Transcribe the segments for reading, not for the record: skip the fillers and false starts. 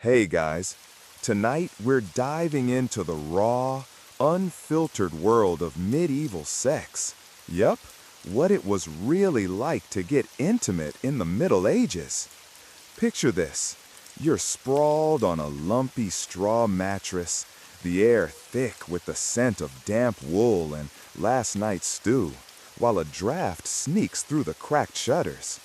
Hey guys, tonight we're diving into the raw, unfiltered world of medieval sex. Yup, what it was really like to get intimate in the Middle Ages. Picture this. You're sprawled on a lumpy straw mattress, the air thick with the scent of damp wool and last night's stew, while a draft sneaks through the cracked shutters.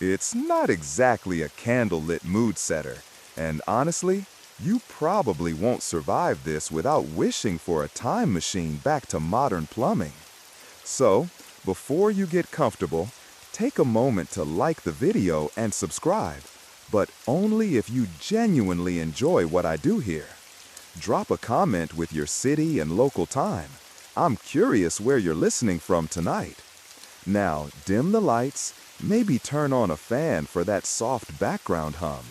It's not exactly a candlelit mood setter, and honestly, you probably won't survive this without wishing for a time machine back to modern plumbing. So, before you get comfortable, take a moment to like the video and subscribe, but only if you genuinely enjoy what I do here. Drop a comment with your city and local time. I'm curious where you're listening from tonight. Now, dim the lights, maybe turn on a fan for that soft background hum,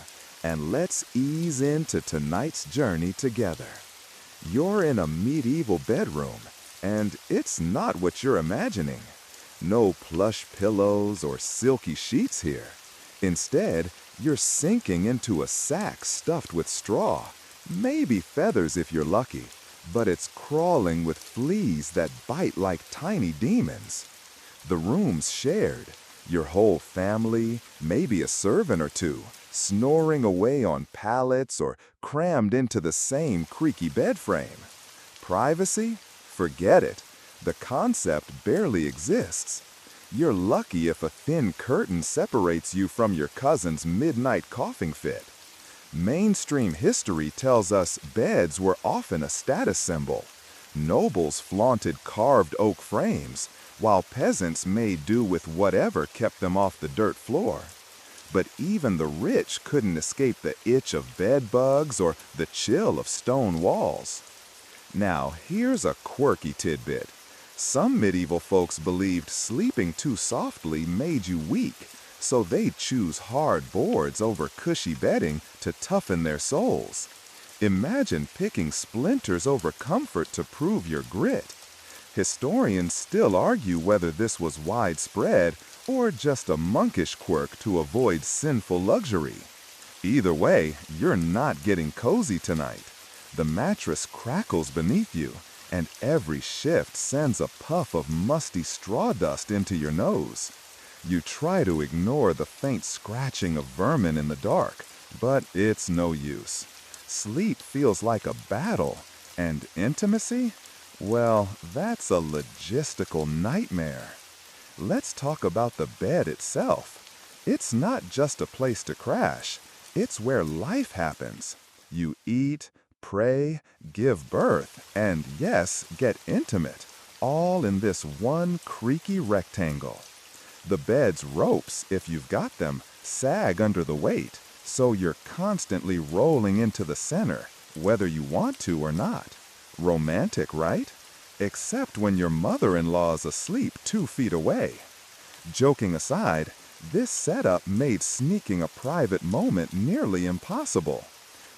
and let's ease into tonight's journey together. You're in a medieval bedroom, and it's not what you're imagining. No plush pillows or silky sheets here. Instead, you're sinking into a sack stuffed with straw, maybe feathers if you're lucky, but it's crawling with fleas that bite like tiny demons. The room's shared. Your whole family, maybe a servant or two, snoring away on pallets or crammed into the same creaky bed frame. Privacy? Forget it. The concept barely exists. You're lucky if a thin curtain separates you from your cousin's midnight coughing fit. Mainstream history tells us beds were often a status symbol. Nobles flaunted carved oak frames, while peasants made do with whatever kept them off the dirt floor. But even the rich couldn't escape the itch of bed bugs or the chill of stone walls. Now, here's a quirky tidbit. Some medieval folks believed sleeping too softly made you weak, so they'd choose hard boards over cushy bedding to toughen their souls. Imagine picking splinters over comfort to prove your grit. Historians still argue whether this was widespread or just a monkish quirk to avoid sinful luxury. Either way, you're not getting cozy tonight. The mattress crackles beneath you, and every shift sends a puff of musty straw dust into your nose. You try to ignore the faint scratching of vermin in the dark, but it's no use. Sleep feels like a battle, and intimacy? Well, that's a logistical nightmare. Let's talk about the bed itself. It's not just a place to crash. It's where life happens. You eat, pray, give birth, and yes, get intimate, all in this one creaky rectangle. The bed's ropes, if you've got them, sag under the weight, so you're constantly rolling into the center, whether you want to or not. Romantic, right? Except when your mother-in-law's asleep 2 feet away. Joking aside, this setup made sneaking a private moment nearly impossible.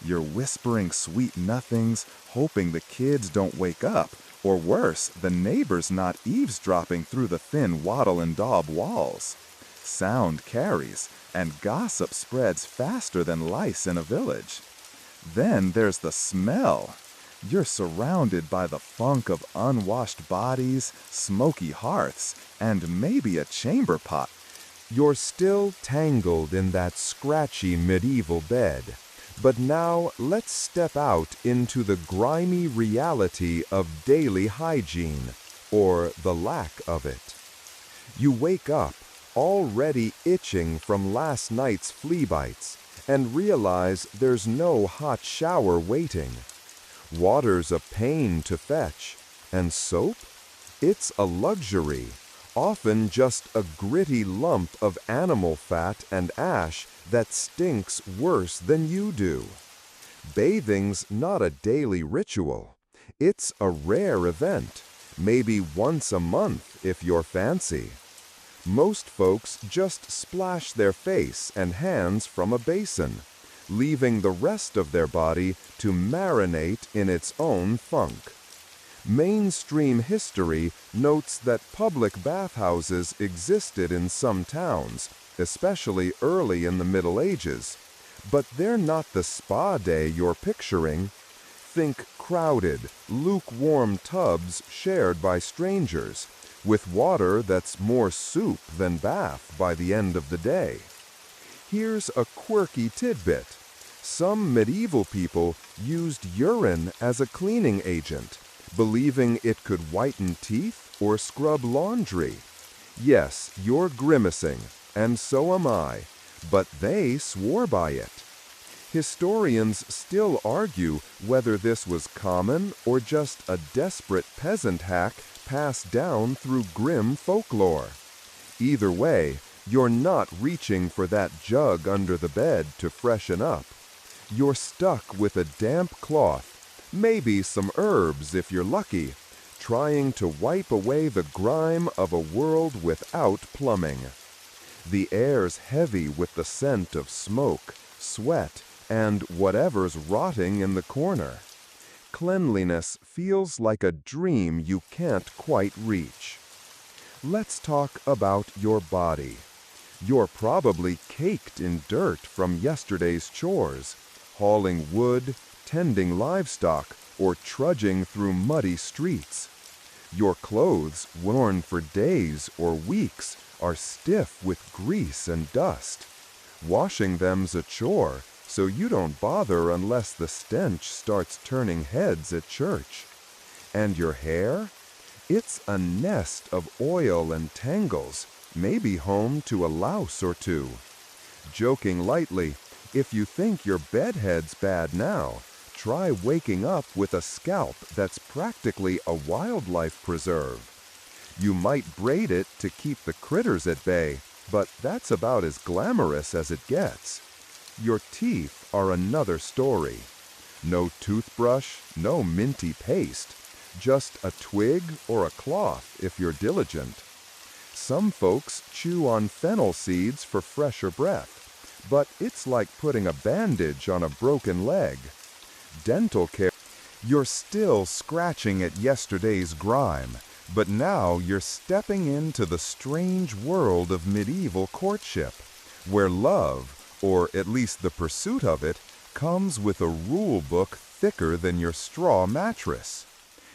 You're whispering sweet nothings, hoping the kids don't wake up, or worse, the neighbors not eavesdropping through the thin wattle and daub walls. Sound carries, and gossip spreads faster than lice in a village. Then there's the smell. You're surrounded by the funk of unwashed bodies, smoky hearths, and maybe a chamber pot. You're still tangled in that scratchy medieval bed. But now let's step out into the grimy reality of daily hygiene, or the lack of it. You wake up, already itching from last night's flea bites, and realize there's no hot shower waiting. Water's a pain to fetch, and soap? It's a luxury, often just a gritty lump of animal fat and ash that stinks worse than you do. Bathing's not a daily ritual. It's a rare event, maybe once a month if you're fancy. Most folks just splash their face and hands from a basin, leaving the rest of their body to marinate in its own funk. Mainstream history notes that public bathhouses existed in some towns, especially early in the Middle Ages, But they're not the spa day you're picturing. Think crowded, lukewarm tubs shared by strangers, with water that's more soup than bath by the end of the day. Here's a quirky tidbit. Some medieval people used urine as a cleaning agent, believing it could whiten teeth or scrub laundry. Yes, you're grimacing, and so am I, but they swore by it. Historians still argue whether this was common or just a desperate peasant hack passed down through grim folklore. Either way, you're not reaching for that jug under the bed to freshen up. You're stuck with a damp cloth, maybe some herbs if you're lucky, trying to wipe away the grime of a world without plumbing. The air's heavy with the scent of smoke, sweat, and whatever's rotting in the corner. Cleanliness feels like a dream you can't quite reach. Let's talk about your body. You're probably caked in dirt from yesterday's chores, hauling wood, tending livestock, or trudging through muddy streets. Your clothes, worn for days or weeks, are stiff with grease and dust. Washing them's a chore, so you don't bother unless the stench starts turning heads at church. And your hair? It's a nest of oil and tangles, maybe home to a louse or two. Joking lightly, if you think your bedhead's bad now, try waking up with a scalp that's practically a wildlife preserve. You might braid it to keep the critters at bay, but that's about as glamorous as it gets. Your teeth are another story. No toothbrush, no minty paste, just a twig or a cloth if you're diligent. Some folks chew on fennel seeds for fresher breath, but it's like putting a bandage on a broken leg. Dental care. You're still scratching at yesterday's grime, but now you're stepping into the strange world of medieval courtship, where love, or at least the pursuit of it, comes with a rule book thicker than your straw mattress.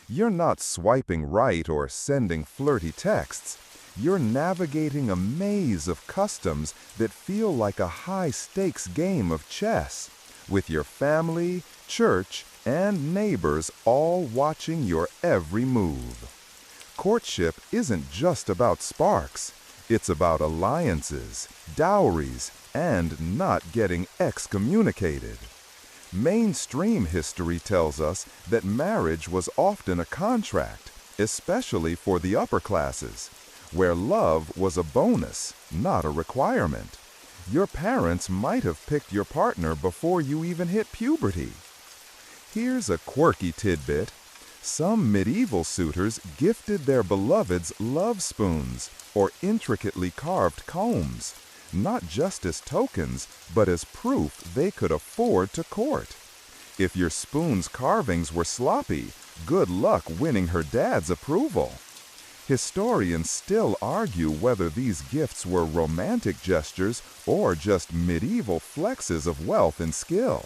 You're not swiping right or sending flirty texts. You're navigating a maze of customs that feel like a high-stakes game of chess, with your family, church, and neighbors all watching your every move. Courtship isn't just about sparks. It's about alliances, dowries, and not getting excommunicated. Mainstream history tells us that marriage was often a contract, especially for the upper classes, where love was a bonus, not a requirement. Your parents might have picked your partner before you even hit puberty. Here's a quirky tidbit. Some medieval suitors gifted their beloveds love spoons or intricately carved combs, not just as tokens, but as proof they could afford to court. If your spoon's carvings were sloppy, good luck winning her dad's approval. Historians still argue whether these gifts were romantic gestures or just medieval flexes of wealth and skill.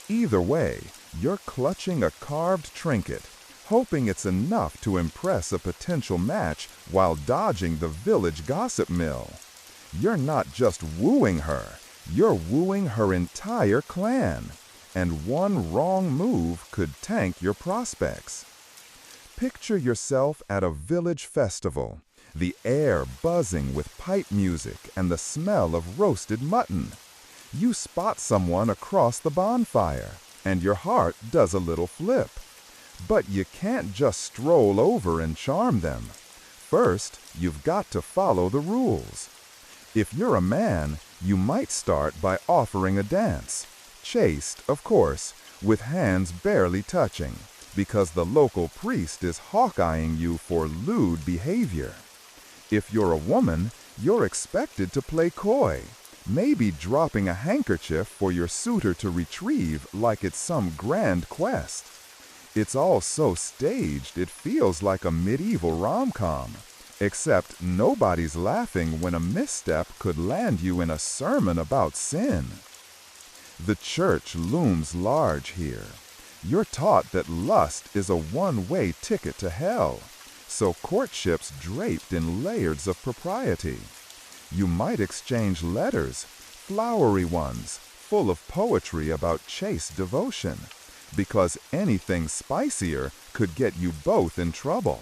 Either way, you're clutching a carved trinket, hoping it's enough to impress a potential match while dodging the village gossip mill. You're not just wooing her, you're wooing her entire clan, and one wrong move could tank your prospects. Picture yourself at a village festival, the air buzzing with pipe music and the smell of roasted mutton. You spot someone across the bonfire, and your heart does a little flip. But you can't just stroll over and charm them. First, you've got to follow the rules. If you're a man, you might start by offering a dance. Chaste, of course, with hands barely touching, because the local priest is hawk-eyeing you for lewd behavior. If you're a woman, you're expected to play coy, maybe dropping a handkerchief for your suitor to retrieve like it's some grand quest. It's all so staged it feels like a medieval rom-com, except nobody's laughing when a misstep could land you in a sermon about sin. The church looms large here. You're taught that lust is a one-way ticket to hell, so courtship's draped in layers of propriety. You might exchange letters, flowery ones, full of poetry about chaste devotion, because anything spicier could get you both in trouble.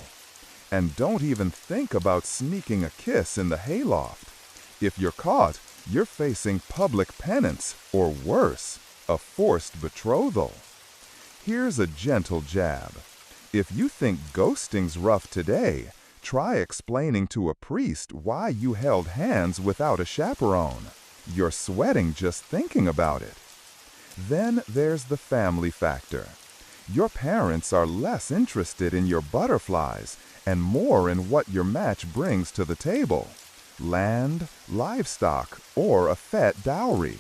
And don't even think about sneaking a kiss in the hayloft. If you're caught, you're facing public penance, or worse, a forced betrothal. Here's a gentle jab. If you think ghosting's rough today, try explaining to a priest why you held hands without a chaperone. You're sweating just thinking about it. Then there's the family factor. Your parents are less interested in your butterflies and more in what your match brings to the table: land, livestock, or a fat dowry.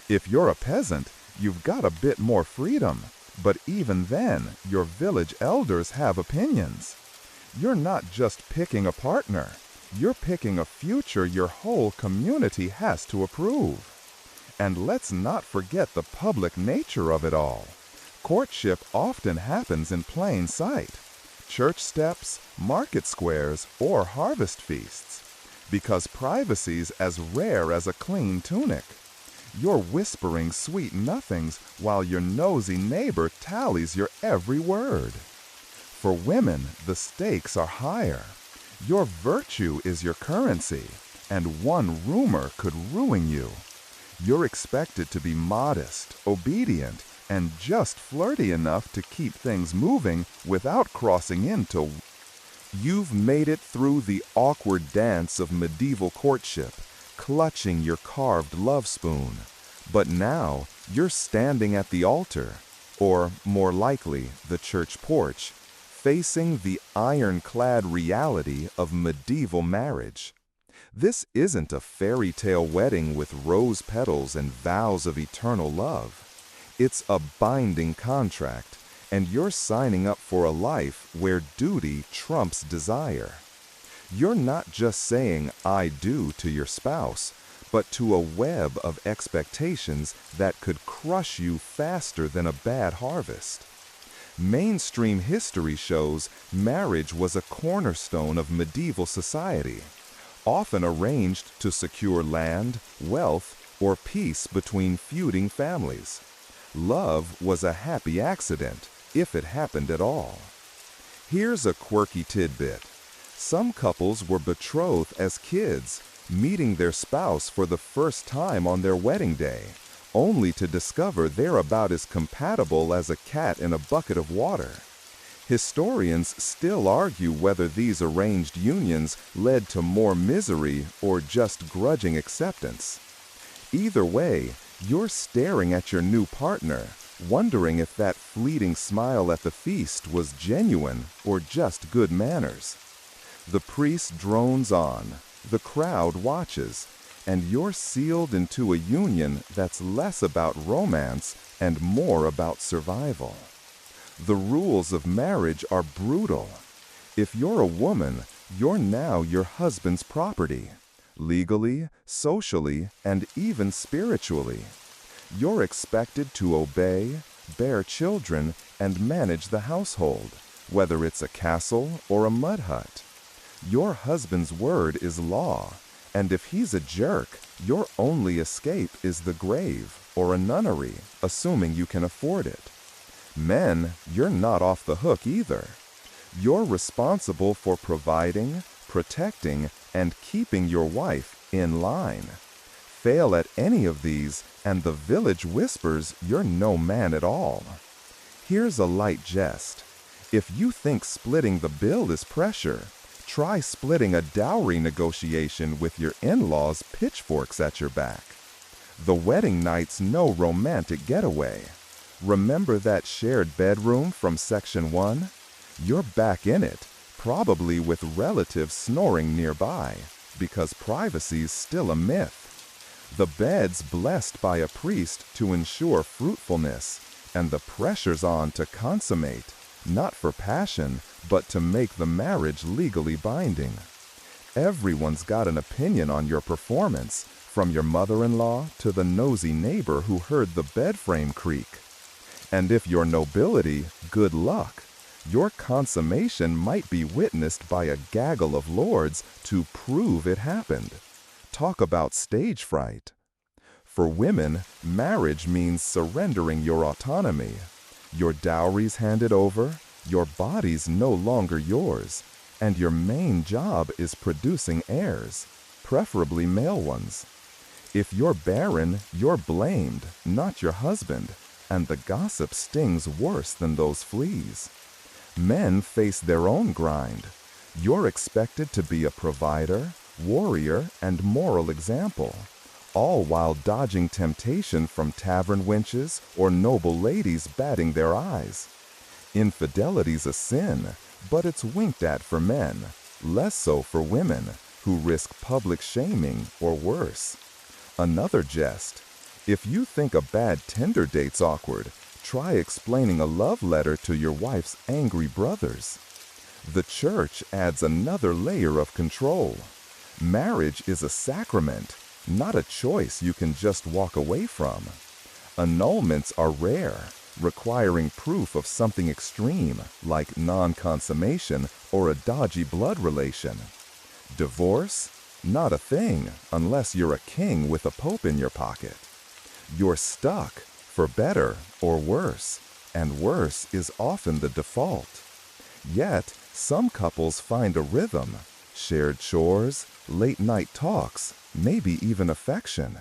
If you're a peasant, you've got a bit more freedom, but even then, your village elders have opinions. You're not just picking a partner, you're picking a future your whole community has to approve. And let's not forget the public nature of it all. Courtship often happens in plain sight: church steps, market squares, or harvest feasts, because privacy's as rare as a clean tunic. You're whispering sweet nothings while your nosy neighbor tallies your every word. For women, the stakes are higher. Your virtue is your currency, and one rumor could ruin you. You're expected to be modest, obedient, and just flirty enough to keep things moving without crossing into. You've made it through the awkward dance of medieval courtship, clutching your carved love spoon. But now you're standing at the altar, or more likely, the church porch, facing the ironclad reality of medieval marriage. This isn't a fairy tale wedding with rose petals and vows of eternal love. It's a binding contract, and you're signing up for a life where duty trumps desire. You're not just saying "I do" to your spouse, but to a web of expectations that could crush you faster than a bad harvest. Mainstream history shows marriage was a cornerstone of medieval society, often arranged to secure land, wealth, or peace between feuding families. Love was a happy accident, if it happened at all. Here's a quirky tidbit. Some couples were betrothed as kids, meeting their spouse for the first time on their wedding day, only to discover they're about as compatible as a cat in a bucket of water. Historians still argue whether these arranged unions led to more misery or just grudging acceptance. Either way, you're staring at your new partner, wondering if that fleeting smile at the feast was genuine or just good manners. The priest drones on, the crowd watches, and you're sealed into a union that's less about romance and more about survival. The rules of marriage are brutal. If you're a woman, you're now your husband's property, legally, socially, and even spiritually. You're expected to obey, bear children, and manage the household, whether it's a castle or a mud hut. Your husband's word is law, and if he's a jerk, your only escape is the grave or a nunnery, assuming you can afford it. Men, you're not off the hook either. You're responsible for providing, protecting, and keeping your wife in line. Fail at any of these, and the village whispers you're no man at all. Here's a light jest. If you think splitting the bill is pressure, try splitting a dowry negotiation with your in-laws' pitchforks at your back. The wedding night's no romantic getaway. Remember that shared bedroom from Section 1? You're back in it, probably with relatives snoring nearby, because privacy's still a myth. The bed's blessed by a priest to ensure fruitfulness, and the pressure's on to consummate, not for passion, but to make the marriage legally binding. Everyone's got an opinion on your performance, from your mother-in-law to the nosy neighbor who heard the bed frame creak. And if you're nobility, good luck. Your consummation might be witnessed by a gaggle of lords to prove it happened. Talk about stage fright. For women, marriage means surrendering your autonomy. Your dowry's handed over, your body's no longer yours, and your main job is producing heirs, preferably male ones. If you're barren, you're blamed, not your husband, and the gossip stings worse than those fleas. Men face their own grind. You're expected to be a provider, warrior, and moral example, all while dodging temptation from tavern wenches or noble ladies batting their eyes. Infidelity's a sin, but it's winked at for men, less so for women, who risk public shaming or worse. Another jest. If you think a bad Tinder date's awkward, try explaining a love letter to your wife's angry brothers. The church adds another layer of control. Marriage is a sacrament, not a choice you can just walk away from. Annulments are rare, requiring proof of something extreme, like non-consummation or a dodgy blood relation. Divorce? Not a thing, unless you're a king with a pope in your pocket. You're stuck, for better or worse, and worse is often the default. Yet, some couples find a rhythm, shared chores, late-night talks, maybe even affection.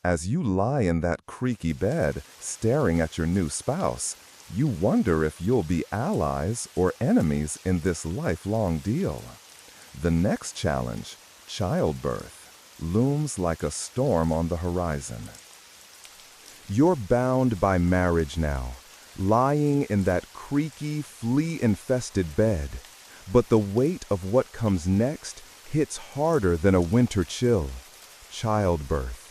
As you lie in that creaky bed, staring at your new spouse, you wonder if you'll be allies or enemies in this lifelong deal. The next challenge, childbirth, looms like a storm on the horizon. You're bound by marriage now, lying in that creaky, flea-infested bed. But the weight of what comes next hits harder than a winter chill: childbirth.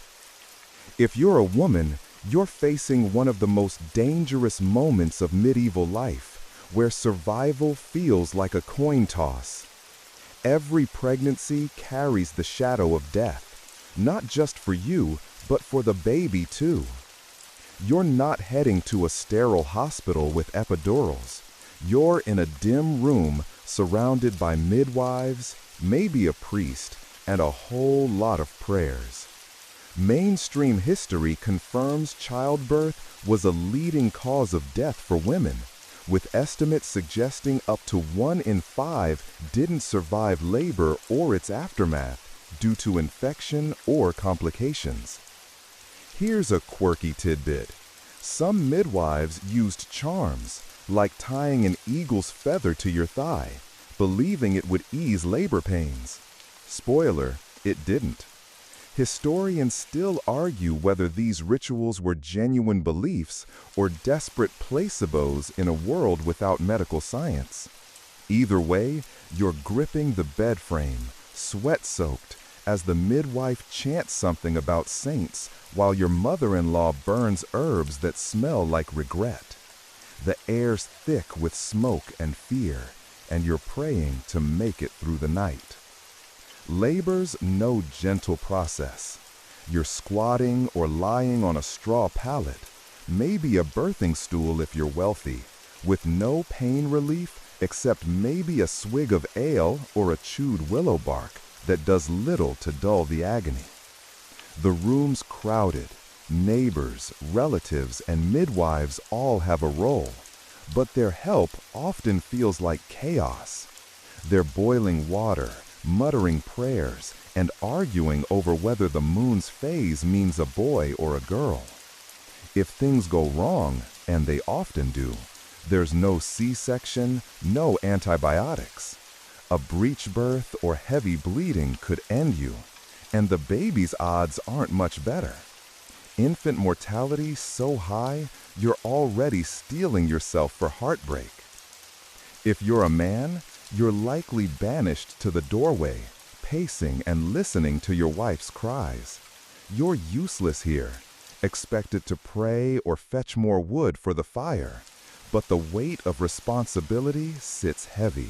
If you're a woman, you're facing one of the most dangerous moments of medieval life, where survival feels like a coin toss. Every pregnancy carries the shadow of death, not just for you, but for the baby too. You're not heading to a sterile hospital with epidurals. You're in a dim room surrounded by midwives, maybe a priest, and a whole lot of prayers. Mainstream history confirms childbirth was a leading cause of death for women, with estimates suggesting up to 1 in 5 didn't survive labor or its aftermath due to infection or complications. Here's a quirky tidbit. Some midwives used charms, like tying an eagle's feather to your thigh, believing it would ease labor pains. Spoiler, it didn't. Historians still argue whether these rituals were genuine beliefs or desperate placebos in a world without medical science. Either way, you're gripping the bed frame, sweat-soaked, as the midwife chants something about saints while your mother-in-law burns herbs that smell like regret. The air's thick with smoke and fear, and you're praying to make it through the night. Labor's no gentle process. You're squatting or lying on a straw pallet, maybe a birthing stool if you're wealthy, with no pain relief except maybe a swig of ale or a chewed willow bark that does little to dull the agony. The room's crowded. Neighbors, relatives, and midwives all have a role, but their help often feels like chaos. They're boiling water, muttering prayers, and arguing over whether the moon's phase means a boy or a girl. If things go wrong, and they often do, there's no C-section, no antibiotics. A breech birth or heavy bleeding could end you, and the baby's odds aren't much better. Infant mortality so high, you're already steeling yourself for heartbreak. If you're a man, you're likely banished to the doorway, pacing and listening to your wife's cries. You're useless here, expected to pray or fetch more wood for the fire, but the weight of responsibility sits heavy.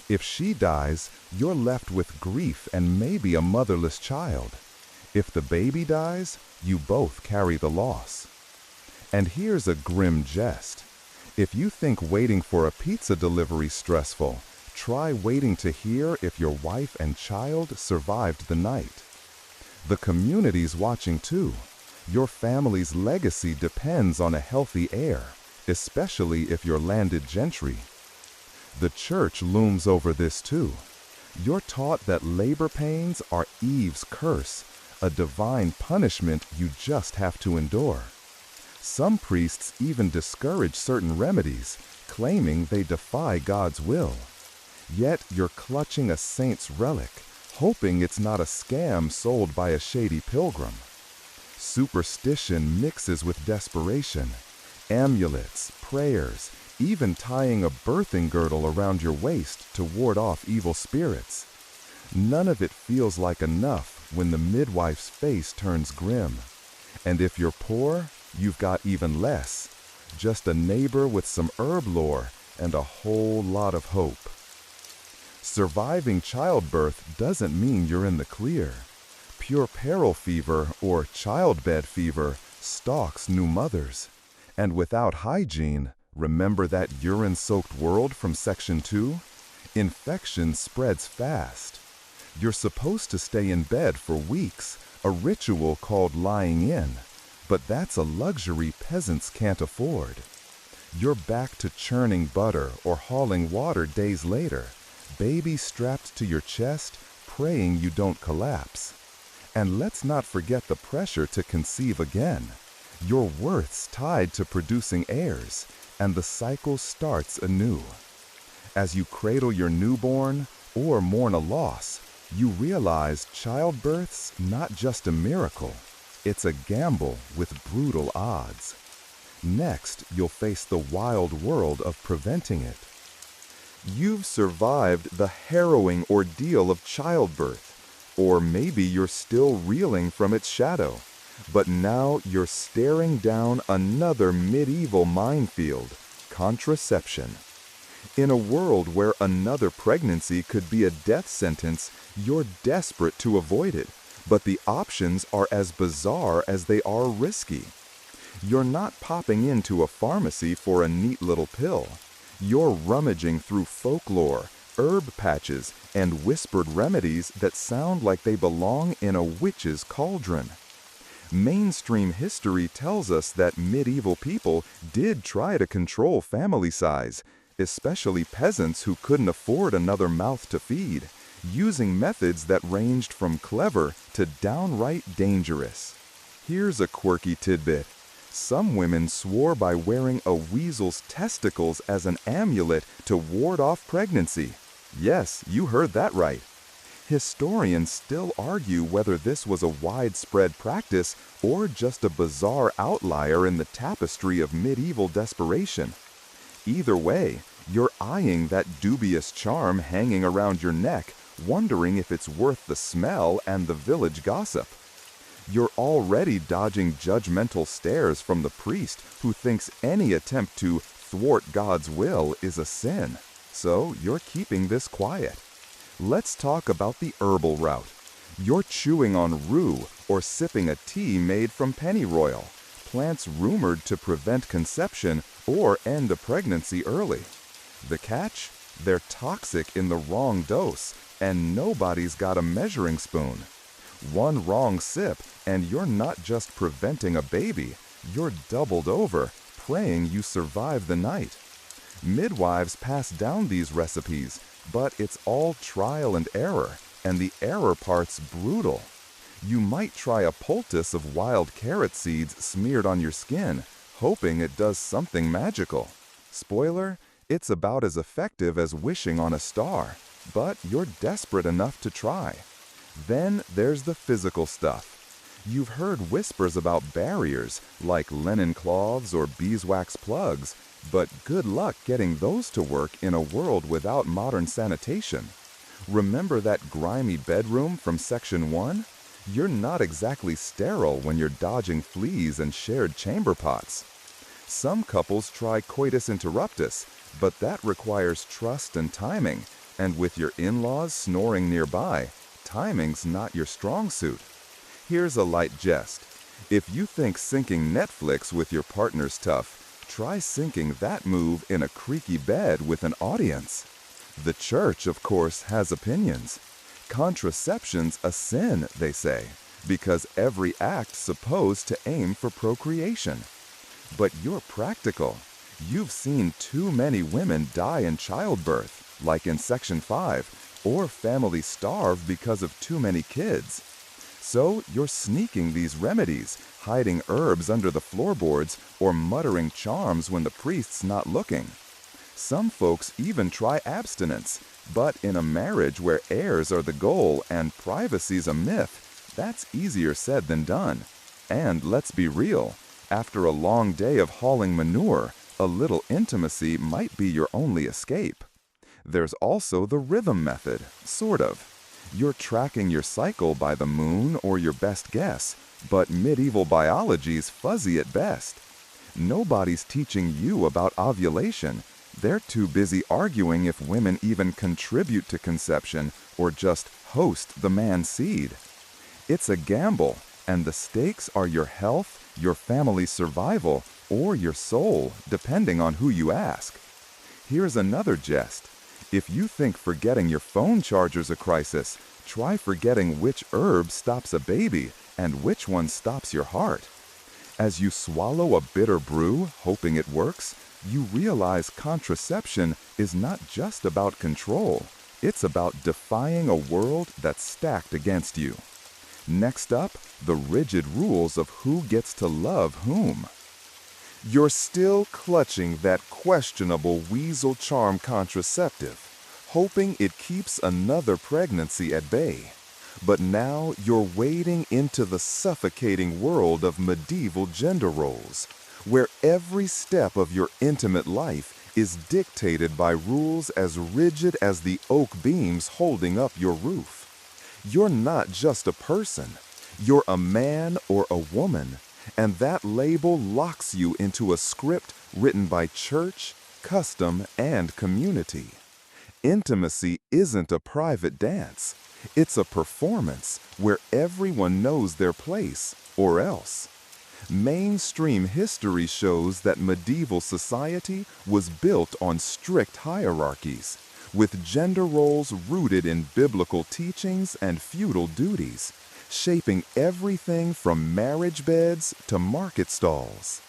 If she dies, you're left with grief and maybe a motherless child. If the baby dies, you both carry the loss. And here's a grim jest. If you think waiting for a pizza delivery stressful, try waiting to hear if your wife and child survived the night. The community's watching too. Your family's legacy depends on a healthy heir, especially if you're landed gentry. The church looms over this too. You're taught that labor pains are Eve's curse, a divine punishment you just have to endure. Some priests even discourage certain remedies, claiming they defy God's will. Yet you're clutching a saint's relic, hoping it's not a scam sold by a shady pilgrim. Superstition mixes with desperation. Amulets, prayers, even tying a birthing girdle around your waist to ward off evil spirits. None of it feels like enough when the midwife's face turns grim. And if you're poor, you've got even less. Just a neighbor with some herb lore and a whole lot of hope. Surviving childbirth doesn't mean you're in the clear. Puerperal fever, or childbed fever, stalks new mothers. And without hygiene, remember that urine-soaked world from Section 2? Infection spreads fast. You're supposed to stay in bed for weeks, a ritual called lying in. But that's a luxury peasants can't afford. You're back to churning butter or hauling water days later, baby strapped to your chest, praying you don't collapse. And let's not forget the pressure to conceive again. Your worth's tied to producing heirs, and the cycle starts anew. As you cradle your newborn or mourn a loss, you realize childbirth's not just a miracle. It's a gamble with brutal odds. Next, you'll face the wild world of preventing it. You've survived the harrowing ordeal of childbirth, or maybe you're still reeling from its shadow, but now you're staring down another medieval minefield, contraception. In a world where another pregnancy could be a death sentence, you're desperate to avoid it. But the options are as bizarre as they are risky. You're not popping into a pharmacy for a neat little pill. You're rummaging through folklore, herb patches, and whispered remedies that sound like they belong in a witch's cauldron. Mainstream history tells us that medieval people did try to control family size, especially peasants who couldn't afford another mouth to feed, using methods that ranged from clever to downright dangerous. Here's a quirky tidbit. Some women swore by wearing a weasel's testicles as an amulet to ward off pregnancy. Yes, you heard that right. Historians still argue whether this was a widespread practice or just a bizarre outlier in the tapestry of medieval desperation. Either way, you're eyeing that dubious charm hanging around your neck, wondering if it's worth the smell and the village gossip. You're already dodging judgmental stares from the priest who thinks any attempt to thwart God's will is a sin. So you're keeping this quiet. Let's talk about the herbal route. You're chewing on rue or sipping a tea made from pennyroyal, plants rumored to prevent conception or end a pregnancy early. The catch? They're toxic in the wrong dose, and nobody's got a measuring spoon. One wrong sip, and you're not just preventing a baby, you're doubled over, praying you survive the night. Midwives pass down these recipes, but it's all trial and error, and the error part's brutal. You might try a poultice of wild carrot seeds smeared on your skin, hoping it does something magical. Spoiler, it's about as effective as wishing on a star, but you're desperate enough to try. Then there's the physical stuff. You've heard whispers about barriers, like linen cloths or beeswax plugs, but good luck getting those to work in a world without modern sanitation. Remember that grimy bedroom from Section 1? You're not exactly sterile when you're dodging fleas and shared chamber pots. Some couples try coitus interruptus, but that requires trust and timing, and with your in-laws snoring nearby, timing's not your strong suit. Here's a light jest. If you think syncing Netflix with your partner's tough, try syncing that move in a creaky bed with an audience. The church, of course, has opinions. Contraception's a sin, they say, because every act's supposed to aim for procreation. But you're practical. You've seen too many women die in childbirth, like in Section 5, or families starve because of too many kids. So you're sneaking these remedies, hiding herbs under the floorboards, or muttering charms when the priest's not looking. Some folks even try abstinence, but in a marriage where heirs are the goal and privacy's a myth, that's easier said than done. And let's be real, after a long day of hauling manure, a little intimacy might be your only escape. There's also the rhythm method, sort of. You're tracking your cycle by the moon or your best guess, but medieval biology's fuzzy at best. Nobody's teaching you about ovulation. They're too busy arguing if women even contribute to conception or just host the man's seed. It's a gamble, and the stakes are your health, your family's survival, or your soul, depending on who you ask. Here's another jest. If you think forgetting your phone charger's a crisis, try forgetting which herb stops a baby and which one stops your heart. As you swallow a bitter brew, hoping it works, you realize contraception is not just about control. It's about defying a world that's stacked against you. Next up, the rigid rules of who gets to love whom. You're still clutching that questionable weasel charm contraceptive, hoping it keeps another pregnancy at bay. But now you're wading into the suffocating world of medieval gender roles, where every step of your intimate life is dictated by rules as rigid as the oak beams holding up your roof. You're not just a person, you're a man or a woman, and that label locks you into a script written by church, custom, and community. Intimacy isn't a private dance. It's a performance where everyone knows their place, or else. Mainstream history shows that medieval society was built on strict hierarchies, with gender roles rooted in biblical teachings and feudal duties, shaping everything from marriage beds to market stalls.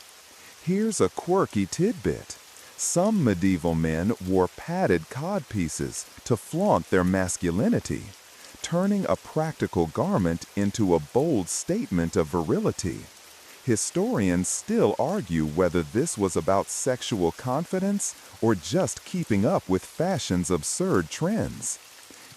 Here's a quirky tidbit. Some medieval men wore padded codpieces to flaunt their masculinity, turning a practical garment into a bold statement of virility. Historians still argue whether this was about sexual confidence or just keeping up with fashion's absurd trends.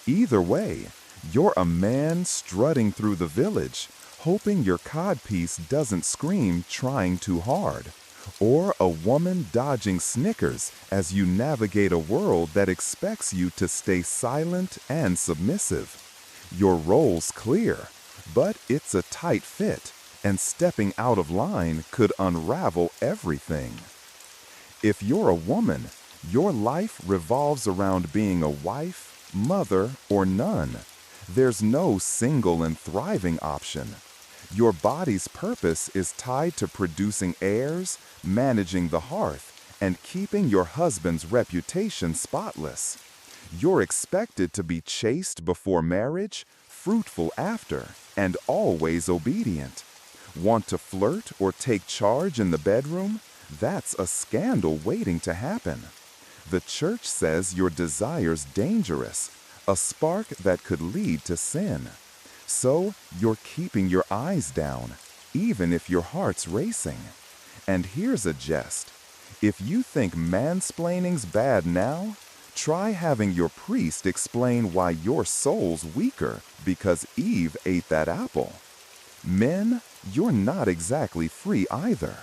Either way, you're a man strutting through the village, hoping your codpiece doesn't scream trying too hard, or a woman dodging snickers as you navigate a world that expects you to stay silent and submissive. Your role's clear, but it's a tight fit, and stepping out of line could unravel everything. If you're a woman, your life revolves around being a wife, mother, or nun. There's no single and thriving option. Your body's purpose is tied to producing heirs, managing the hearth, and keeping your husband's reputation spotless. You're expected to be chaste before marriage, fruitful after, and always obedient. Want to flirt or take charge in the bedroom? That's a scandal waiting to happen. The church says your desire's dangerous, a spark that could lead to sin. So you're keeping your eyes down, even if your heart's racing. And here's a jest. If you think mansplaining's bad now, try having your priest explain why your soul's weaker because Eve ate that apple. Men, you're not exactly free either.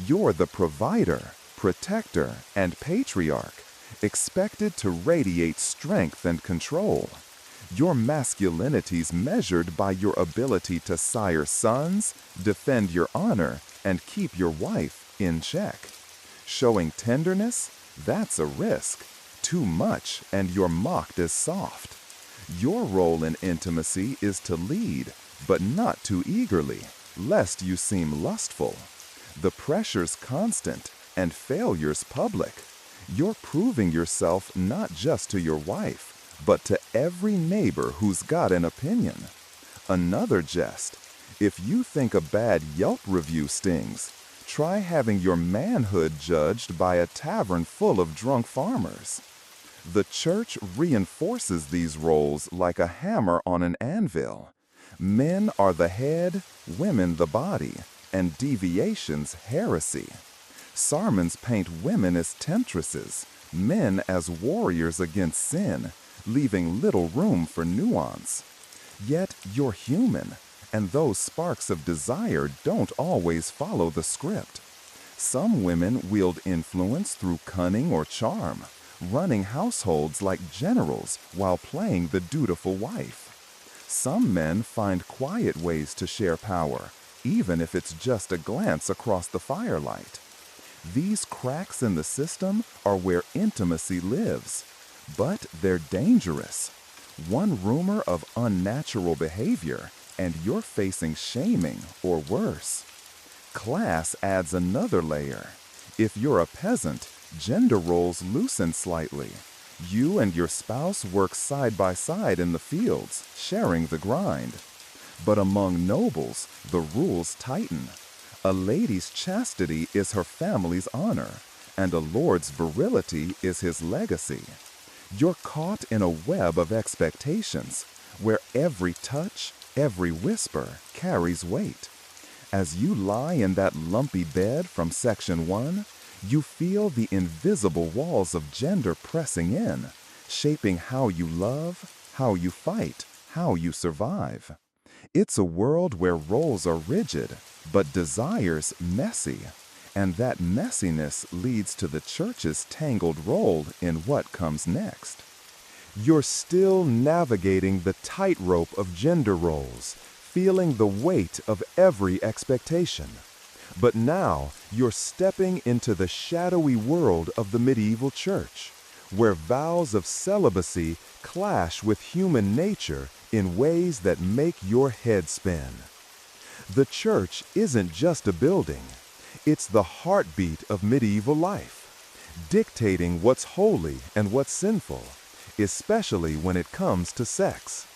You're the provider, protector, and patriarch, expected to radiate strength and control. Your masculinity's measured by your ability to sire sons, defend your honor, and keep your wife in check. Showing tenderness? That's a risk. Too much, and you're mocked as soft. Your role in intimacy is to lead, but not too eagerly, lest you seem lustful. The pressure's constant and failure's public. You're proving yourself not just to your wife, but to every neighbor who's got an opinion. Another jest. If you think a bad Yelp review stings, try having your manhood judged by a tavern full of drunk farmers. The church reinforces these roles like a hammer on an anvil. Men are the head, women the body, and deviations heresy. Sermons paint women as temptresses, men as warriors against sin, leaving little room for nuance. Yet you're human, and those sparks of desire don't always follow the script. Some women wield influence through cunning or charm, running households like generals while playing the dutiful wife. Some men find quiet ways to share power, even if it's just a glance across the firelight. These cracks in the system are where intimacy lives, but they're dangerous. One rumor of unnatural behavior, and you're facing shaming or worse. Class adds another layer. If you're a peasant, gender roles loosen slightly. You and your spouse work side by side in the fields, sharing the grind. But among nobles, the rules tighten. A lady's chastity is her family's honor, and a lord's virility is his legacy. You're caught in a web of expectations, where every touch, every whisper carries weight. As you lie in that lumpy bed from Section 1, you feel the invisible walls of gender pressing in, shaping how you love, how you fight, how you survive. It's a world where roles are rigid, but desires messy, and that messiness leads to the church's tangled role in what comes next. You're still navigating the tightrope of gender roles, feeling the weight of every expectation. But now you're stepping into the shadowy world of the medieval church, where vows of celibacy clash with human nature in ways that make your head spin. The church isn't just a building, it's the heartbeat of medieval life, dictating what's holy and what's sinful, especially when it comes to sex.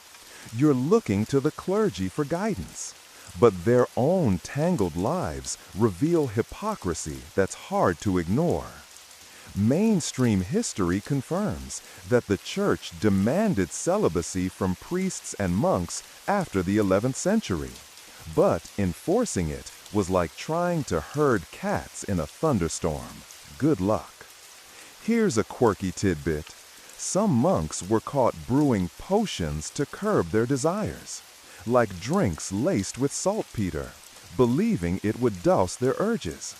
You're looking to the clergy for guidance, but their own tangled lives reveal hypocrisy that's hard to ignore. Mainstream history confirms that the church demanded celibacy from priests and monks after the 11th century, but enforcing it was like trying to herd cats in a thunderstorm. Good luck. Here's a quirky tidbit. Some monks were caught brewing potions to curb their desires, like drinks laced with saltpeter, believing it would douse their urges.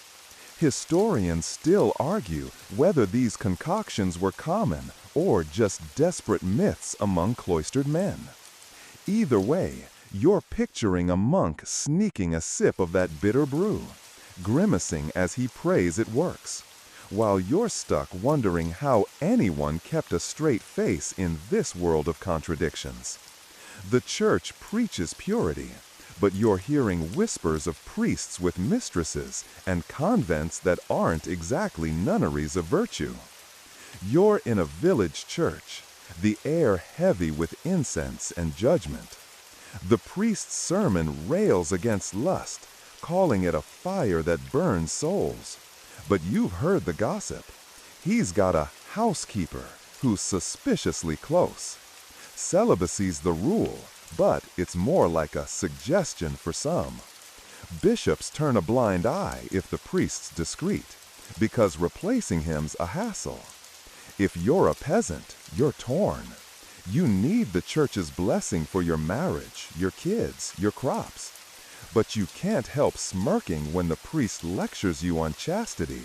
Historians still argue whether these concoctions were common or just desperate myths among cloistered men. Either way, you're picturing a monk sneaking a sip of that bitter brew, grimacing as he prays it works, while you're stuck wondering how anyone kept a straight face in this world of contradictions. The church preaches purity, but you're hearing whispers of priests with mistresses and convents that aren't exactly nunneries of virtue. You're in a village church, the air heavy with incense and judgment. The priest's sermon rails against lust, calling it a fire that burns souls. But you've heard the gossip. He's got a housekeeper who's suspiciously close. Celibacy's the rule, but it's more like a suggestion for some. Bishops turn a blind eye if the priest's discreet, because replacing him's a hassle. If you're a peasant, you're torn. You need the church's blessing for your marriage, your kids, your crops. But you can't help smirking when the priest lectures you on chastity.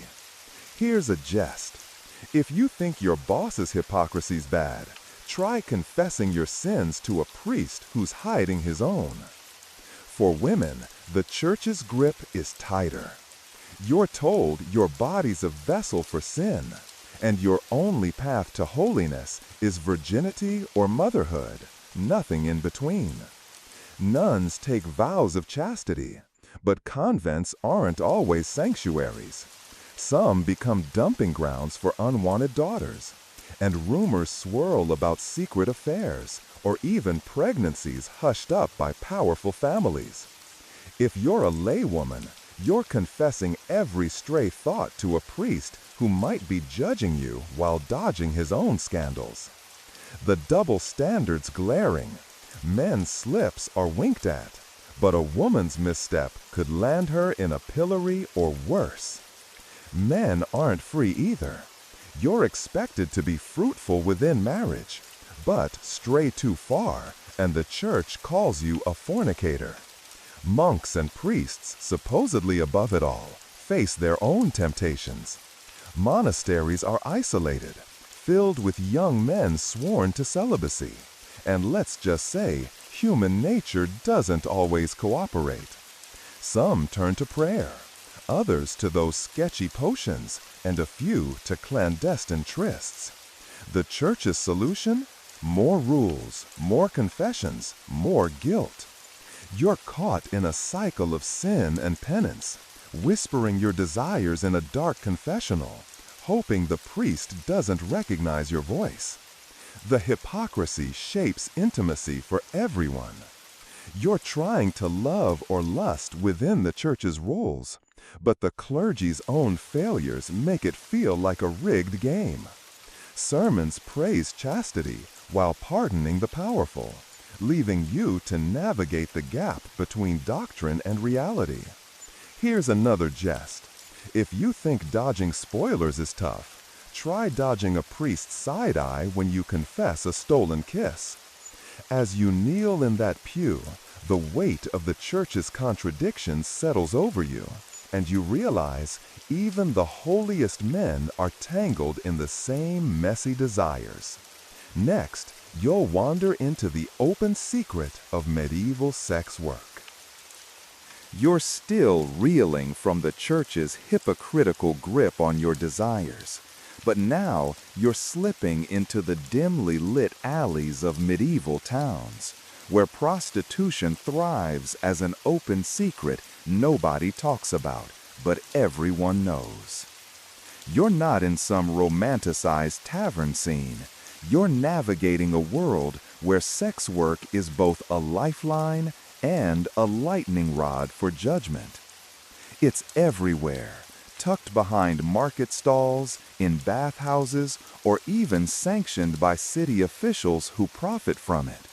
Here's a jest. If you think your boss's hypocrisy's bad, try confessing your sins to a priest who's hiding his own. For women, the church's grip is tighter. You're told your body's a vessel for sin, and your only path to holiness is virginity or motherhood, nothing in between. Nuns take vows of chastity, but convents aren't always sanctuaries. Some become dumping grounds for unwanted daughters, and rumors swirl about secret affairs or even pregnancies hushed up by powerful families. If you're a laywoman, you're confessing every stray thought to a priest who might be judging you while dodging his own scandals. The double standard's glaring. Men's slips are winked at, but a woman's misstep could land her in a pillory or worse. Men aren't free either. You're expected to be fruitful within marriage, but stray too far, and the church calls you a fornicator. Monks and priests, supposedly above it all, face their own temptations. Monasteries are isolated, filled with young men sworn to celibacy. And let's just say, human nature doesn't always cooperate. Some turn to prayer, others to those sketchy potions, and a few to clandestine trysts. The church's solution? More rules, more confessions, more guilt. You're caught in a cycle of sin and penance, whispering your desires in a dark confessional, hoping the priest doesn't recognize your voice. The hypocrisy shapes intimacy for everyone. You're trying to love or lust within the church's rules, but the clergy's own failures make it feel like a rigged game. Sermons praise chastity while pardoning the powerful, leaving you to navigate the gap between doctrine and reality. Here's another jest. If you think dodging spoilers is tough, try dodging a priest's side eye when you confess a stolen kiss. As you kneel in that pew, the weight of the church's contradictions settles over you, and you realize even the holiest men are tangled in the same messy desires. Next, you'll wander into the open secret of medieval sex work. You're still reeling from the church's hypocritical grip on your desires, but now you're slipping into the dimly lit alleys of medieval towns, where prostitution thrives as an open secret nobody talks about, but everyone knows. You're not in some romanticized tavern scene. You're navigating a world where sex work is both a lifeline and a lightning rod for judgment. It's everywhere, tucked behind market stalls, in bathhouses, or even sanctioned by city officials who profit from it.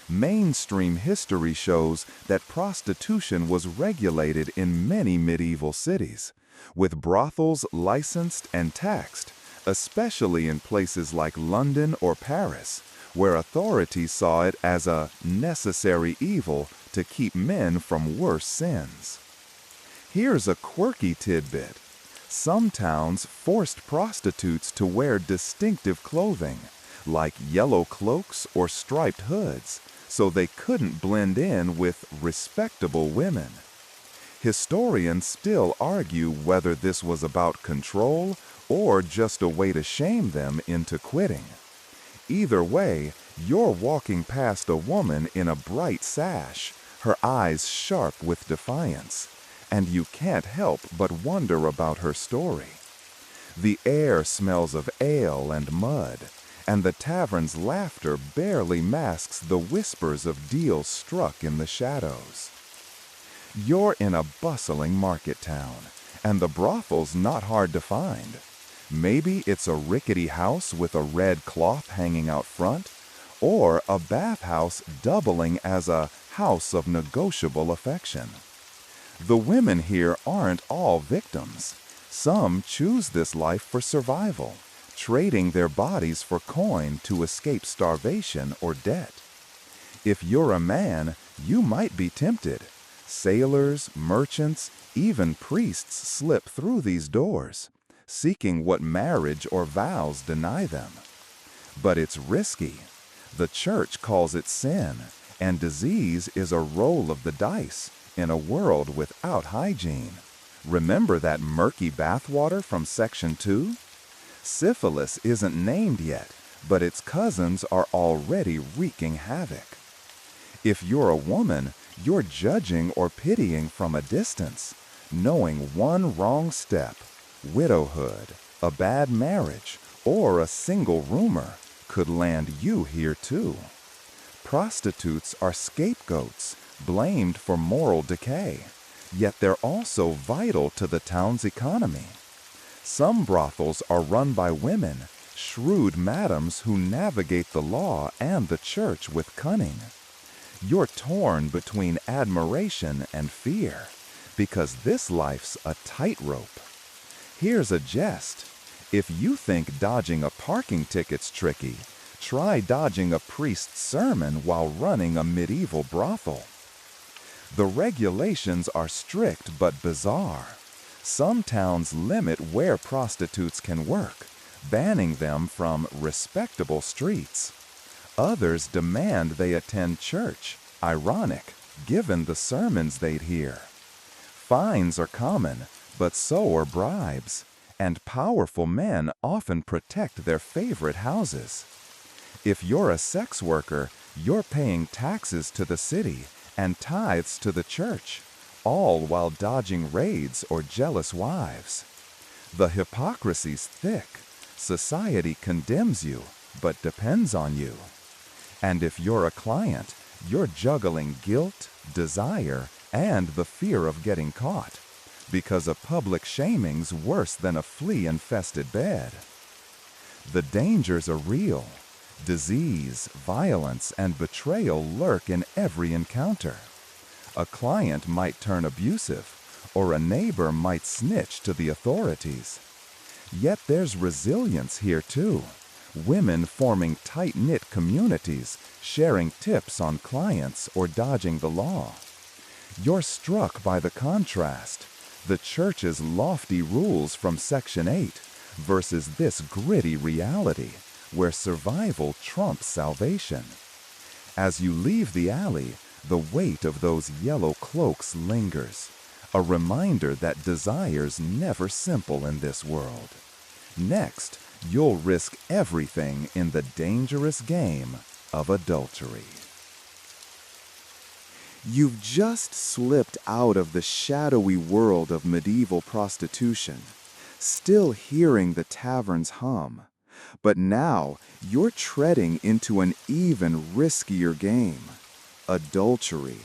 Mainstream history shows that prostitution was regulated in many medieval cities, with brothels licensed and taxed, especially in places like London or Paris, where authorities saw it as a necessary evil to keep men from worse sins. Here's a quirky tidbit. Some towns forced prostitutes to wear distinctive clothing, like yellow cloaks or striped hoods, so they couldn't blend in with respectable women. Historians still argue whether this was about control or just a way to shame them into quitting. Either way, you're walking past a woman in a bright sash, her eyes sharp with defiance, and you can't help but wonder about her story. The air smells of ale and mud, and the tavern's laughter barely masks the whispers of deals struck in the shadows. You're in a bustling market town, and the brothel's not hard to find. Maybe it's a rickety house with a red cloth hanging out front, or a bathhouse doubling as a house of negotiable affection. The women here aren't all victims. Some choose this life for survival, trading their bodies for coin to escape starvation or debt. If you're a man, you might be tempted. Sailors, merchants, even priests slip through these doors, seeking what marriage or vows deny them. But it's risky. The church calls it sin, and disease is a roll of the dice in a world without hygiene. Remember that murky bathwater from Section 2? Syphilis isn't named yet, but its cousins are already wreaking havoc. If you're a woman, you're judging or pitying from a distance, knowing one wrong step, widowhood, a bad marriage, or a single rumor could land you here too. Prostitutes are scapegoats, blamed for moral decay, yet they're also vital to the town's economy. Some brothels are run by women, shrewd madams who navigate the law and the church with cunning. You're torn between admiration and fear, because this life's a tightrope. Here's a jest. If you think dodging a parking ticket's tricky, try dodging a priest's sermon while running a medieval brothel. The regulations are strict but bizarre. Some towns limit where prostitutes can work, banning them from respectable streets. Others demand they attend church, ironic, given the sermons they'd hear. Fines are common, but so are bribes, and powerful men often protect their favorite houses. If you're a sex worker, you're paying taxes to the city and tithes to the church, all while dodging raids or jealous wives. The hypocrisy's thick. Society condemns you, but depends on you. And if you're a client, you're juggling guilt, desire, and the fear of getting caught, because a public shaming's worse than a flea-infested bed. The dangers are real. Disease, violence, and betrayal lurk in every encounter. A client might turn abusive, or a neighbor might snitch to the authorities. Yet there's resilience here too. Women forming tight-knit communities, sharing tips on clients or dodging the law. You're struck by the contrast, the church's lofty rules from Section 8 versus this gritty reality where survival trumps salvation. As you leave the alley, the weight of those yellow cloaks lingers, a reminder that desire's never simple in this world. Next, you'll risk everything in the dangerous game of adultery. You've just slipped out of the shadowy world of medieval prostitution, still hearing the tavern's hum. But now you're treading into an even riskier game: adultery.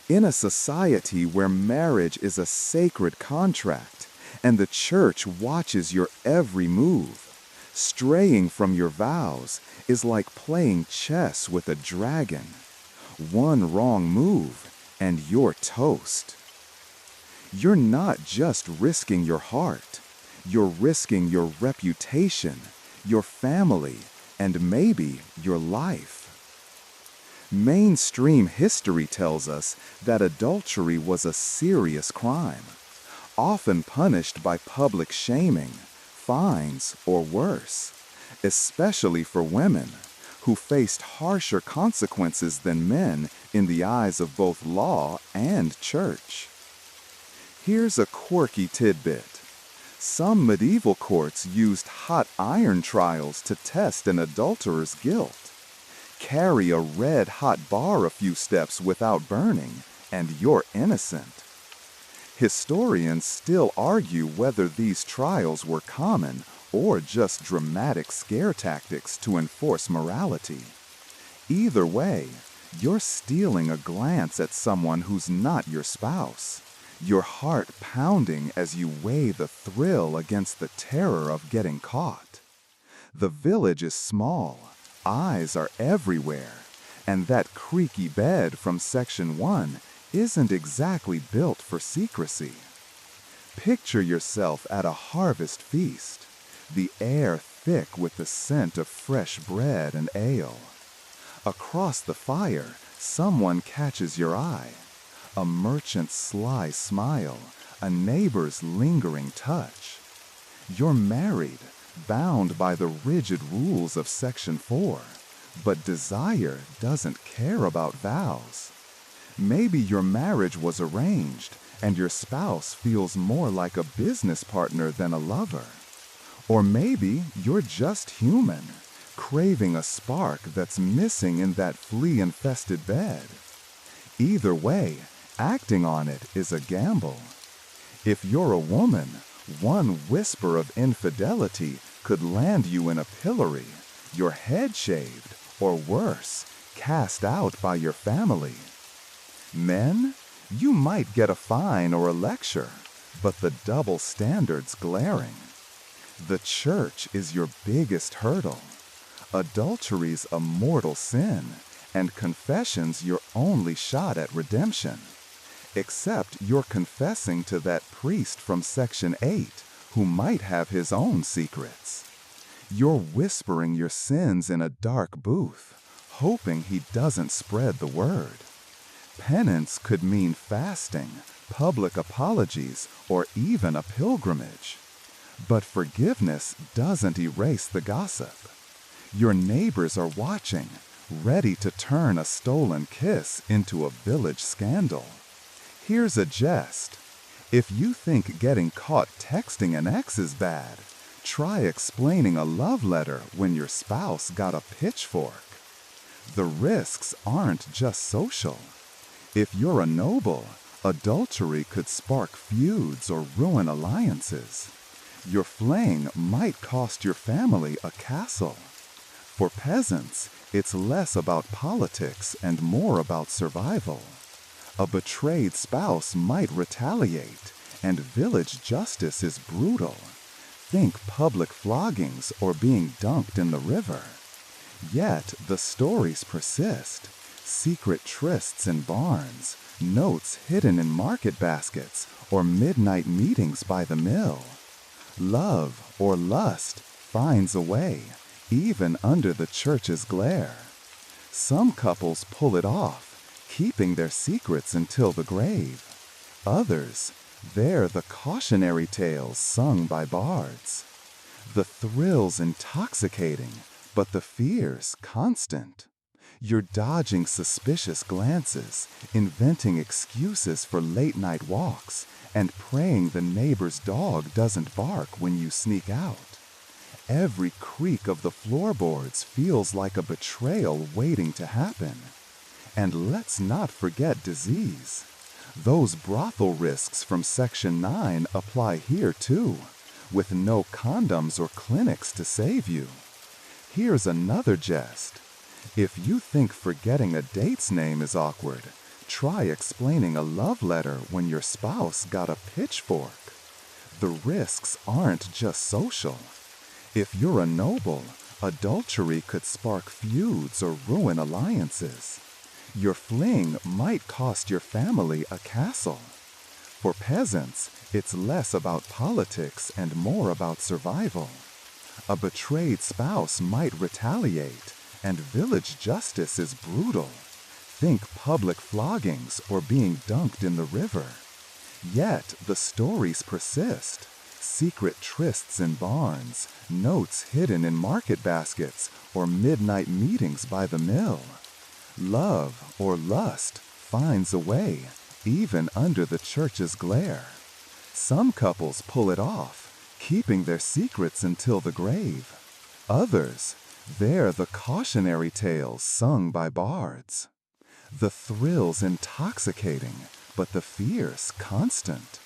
In a society where marriage is a sacred contract and the church watches your every move, straying from your vows is like playing chess with a dragon. One wrong move and you're toast. You're not just risking your heart, you're risking your reputation, your family, and maybe your life. Mainstream history tells us that adultery was a serious crime, often punished by public shaming, fines, or worse, especially for women, who faced harsher consequences than men in the eyes of both law and church. Here's a quirky tidbit. Some medieval courts used hot iron trials to test an adulterer's guilt. Carry a red-hot bar a few steps without burning, and you're innocent. Historians still argue whether these trials were common or just dramatic scare tactics to enforce morality. Either way, you're stealing a glance at someone who's not your spouse, your heart pounding as you weigh the thrill against the terror of getting caught. The village is small, eyes are everywhere, and that creaky bed from Section 1 isn't exactly built for secrecy. Picture yourself at a harvest feast, the air thick with the scent of fresh bread and ale. Across the fire, someone catches your eye. A merchant's sly smile, a neighbor's lingering touch. You're married, bound by the rigid rules of Section 4, but desire doesn't care about vows. Maybe your marriage was arranged, and your spouse feels more like a business partner than a lover. Or maybe you're just human, craving a spark that's missing in that flea-infested bed. Either way, acting on it is a gamble. If you're a woman, one whisper of infidelity could land you in a pillory, your head shaved, or worse, cast out by your family. Men, you might get a fine or a lecture, but the double standard's glaring. The church is your biggest hurdle. Adultery's a mortal sin, and confession's your only shot at redemption. Except you're confessing to that priest from Section 8 who might have his own secrets. You're whispering your sins in a dark booth, hoping he doesn't spread the word. Penance could mean fasting, public apologies, or even a pilgrimage. But forgiveness doesn't erase the gossip. Your neighbors are watching, ready to turn a stolen kiss into a village scandal. Here's a jest. If you think getting caught texting an ex is bad, try explaining a love letter when your spouse got a pitchfork. The risks aren't just social. If you're a noble, adultery could spark feuds or ruin alliances. Your fling might cost your family a castle. For peasants, it's less about politics and more about survival. A betrayed spouse might retaliate, and village justice is brutal. Think public floggings or being dunked in the river. Yet the stories persist. Secret trysts in barns, notes hidden in market baskets, or midnight meetings by the mill. Love or lust finds a way, even under the church's glare. Some couples pull it off, keeping their secrets until the grave. Others, they're the cautionary tales sung by bards. The thrills intoxicating, but the fears constant. You're dodging suspicious glances, inventing excuses for late-night walks, and praying the neighbor's dog doesn't bark when you sneak out. Every creak of the floorboards feels like a betrayal waiting to happen. And let's not forget disease. Those brothel risks from Section 9 apply here too, with no condoms or clinics to save you. Here's another jest. If you think forgetting a date's name is awkward, try explaining a love letter when your spouse got a pitchfork. The risks aren't just social. If you're a noble, adultery could spark feuds or ruin alliances. Your fling might cost your family a castle. For peasants, it's less about politics and more about survival. A betrayed spouse might retaliate, and village justice is brutal. Think public floggings or being dunked in the river. Yet the stories persist. Secret trysts in barns, notes hidden in market baskets, or midnight meetings by the mill. Love or lust finds a way, even under the church's glare. Some couples pull it off, keeping their secrets until the grave. Others, they're the cautionary tales sung by bards. The thrills intoxicating, but the fears constant.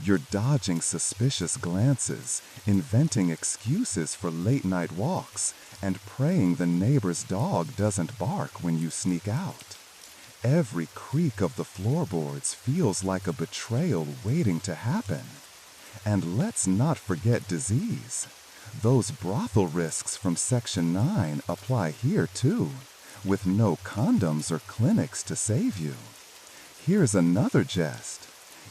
You're dodging suspicious glances, inventing excuses for late-night walks, and praying the neighbor's dog doesn't bark when you sneak out. Every creak of the floorboards feels like a betrayal waiting to happen. And let's not forget disease. Those brothel risks from Section 9 apply here too, with no condoms or clinics to save you. Here's another jest.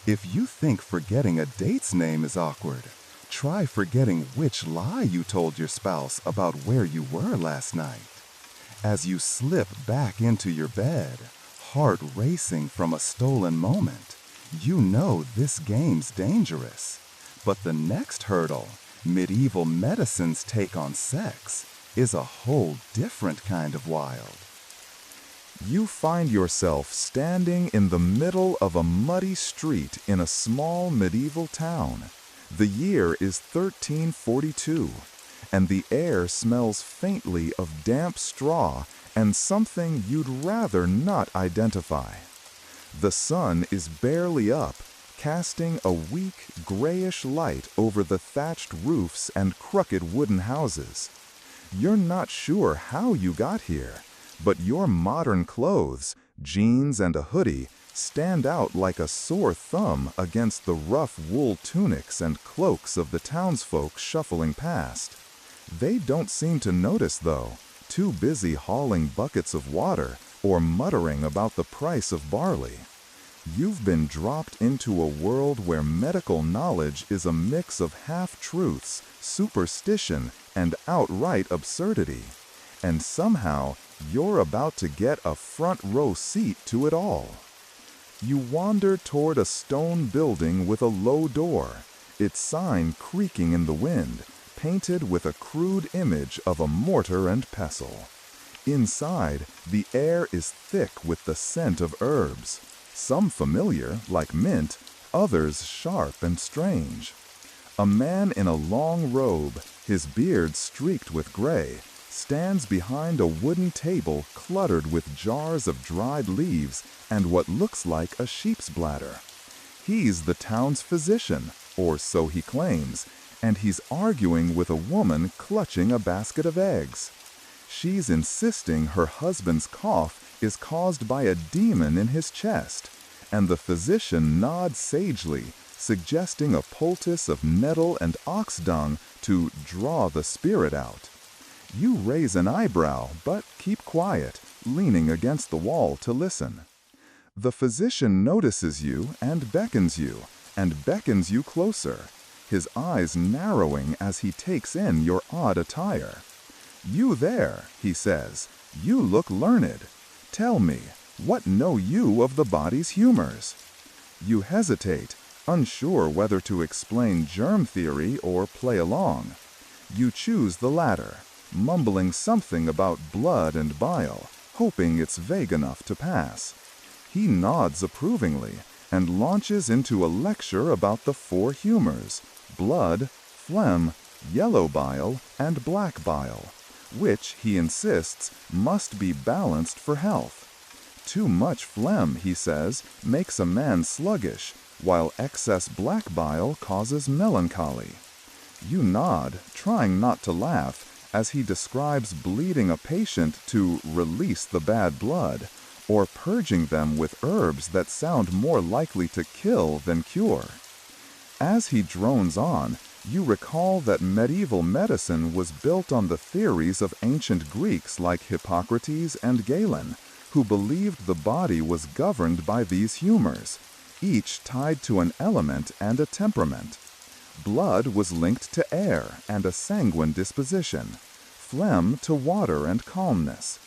If you think forgetting a date's name is awkward, try forgetting which lie you told your spouse about where you were last night. As you slip back into your bed, heart racing from a stolen moment, you know this game's dangerous. But the next hurdle, medieval medicine's take on sex, is a whole different kind of wild. You find yourself standing in the middle of a muddy street in a small medieval town. The year is 1342. and the air smells faintly of damp straw and something you'd rather not identify. The sun is barely up, casting a weak, grayish light over the thatched roofs and crooked wooden houses. You're not sure how you got here, but your modern clothes, jeans and a hoodie, stand out like a sore thumb against the rough wool tunics and cloaks of the townsfolk shuffling past. They don't seem to notice, though, too busy hauling buckets of water or muttering about the price of barley. You've been dropped into a world where medical knowledge is a mix of half-truths, superstition, and outright absurdity. And somehow, you're about to get a front-row seat to it all. You wander toward a stone building with a low door, its sign creaking in the wind, painted with a crude image of a mortar and pestle. Inside, the air is thick with the scent of herbs, some familiar, like mint, others sharp and strange. A man in a long robe, his beard streaked with gray, stands behind a wooden table cluttered with jars of dried leaves and what looks like a sheep's bladder. He's the town's physician, or so he claims, and he's arguing with a woman clutching a basket of eggs. She's insisting her husband's cough is caused by a demon in his chest, and the physician nods sagely, suggesting a poultice of nettle and ox dung to draw the spirit out. You raise an eyebrow, but keep quiet, leaning against the wall to listen. The physician notices you and beckons you closer, his eyes narrowing as he takes in your odd attire. "You there," he says, "you look learned. Tell me, what know you of the body's humors?" You hesitate, unsure whether to explain germ theory or play along. You choose the latter, mumbling something about blood and bile, hoping it's vague enough to pass. He nods approvingly and launches into a lecture about the four humors: blood, phlegm, yellow bile, and black bile, which, he insists, must be balanced for health. Too much phlegm, he says, makes a man sluggish, while excess black bile causes melancholy. You nod, trying not to laugh, as he describes bleeding a patient to release the bad blood, or purging them with herbs that sound more likely to kill than cure. As he drones on, you recall that medieval medicine was built on the theories of ancient Greeks like Hippocrates and Galen, who believed the body was governed by these humors, each tied to an element and a temperament. Blood was linked to air and a sanguine disposition, phlegm to water and calmness,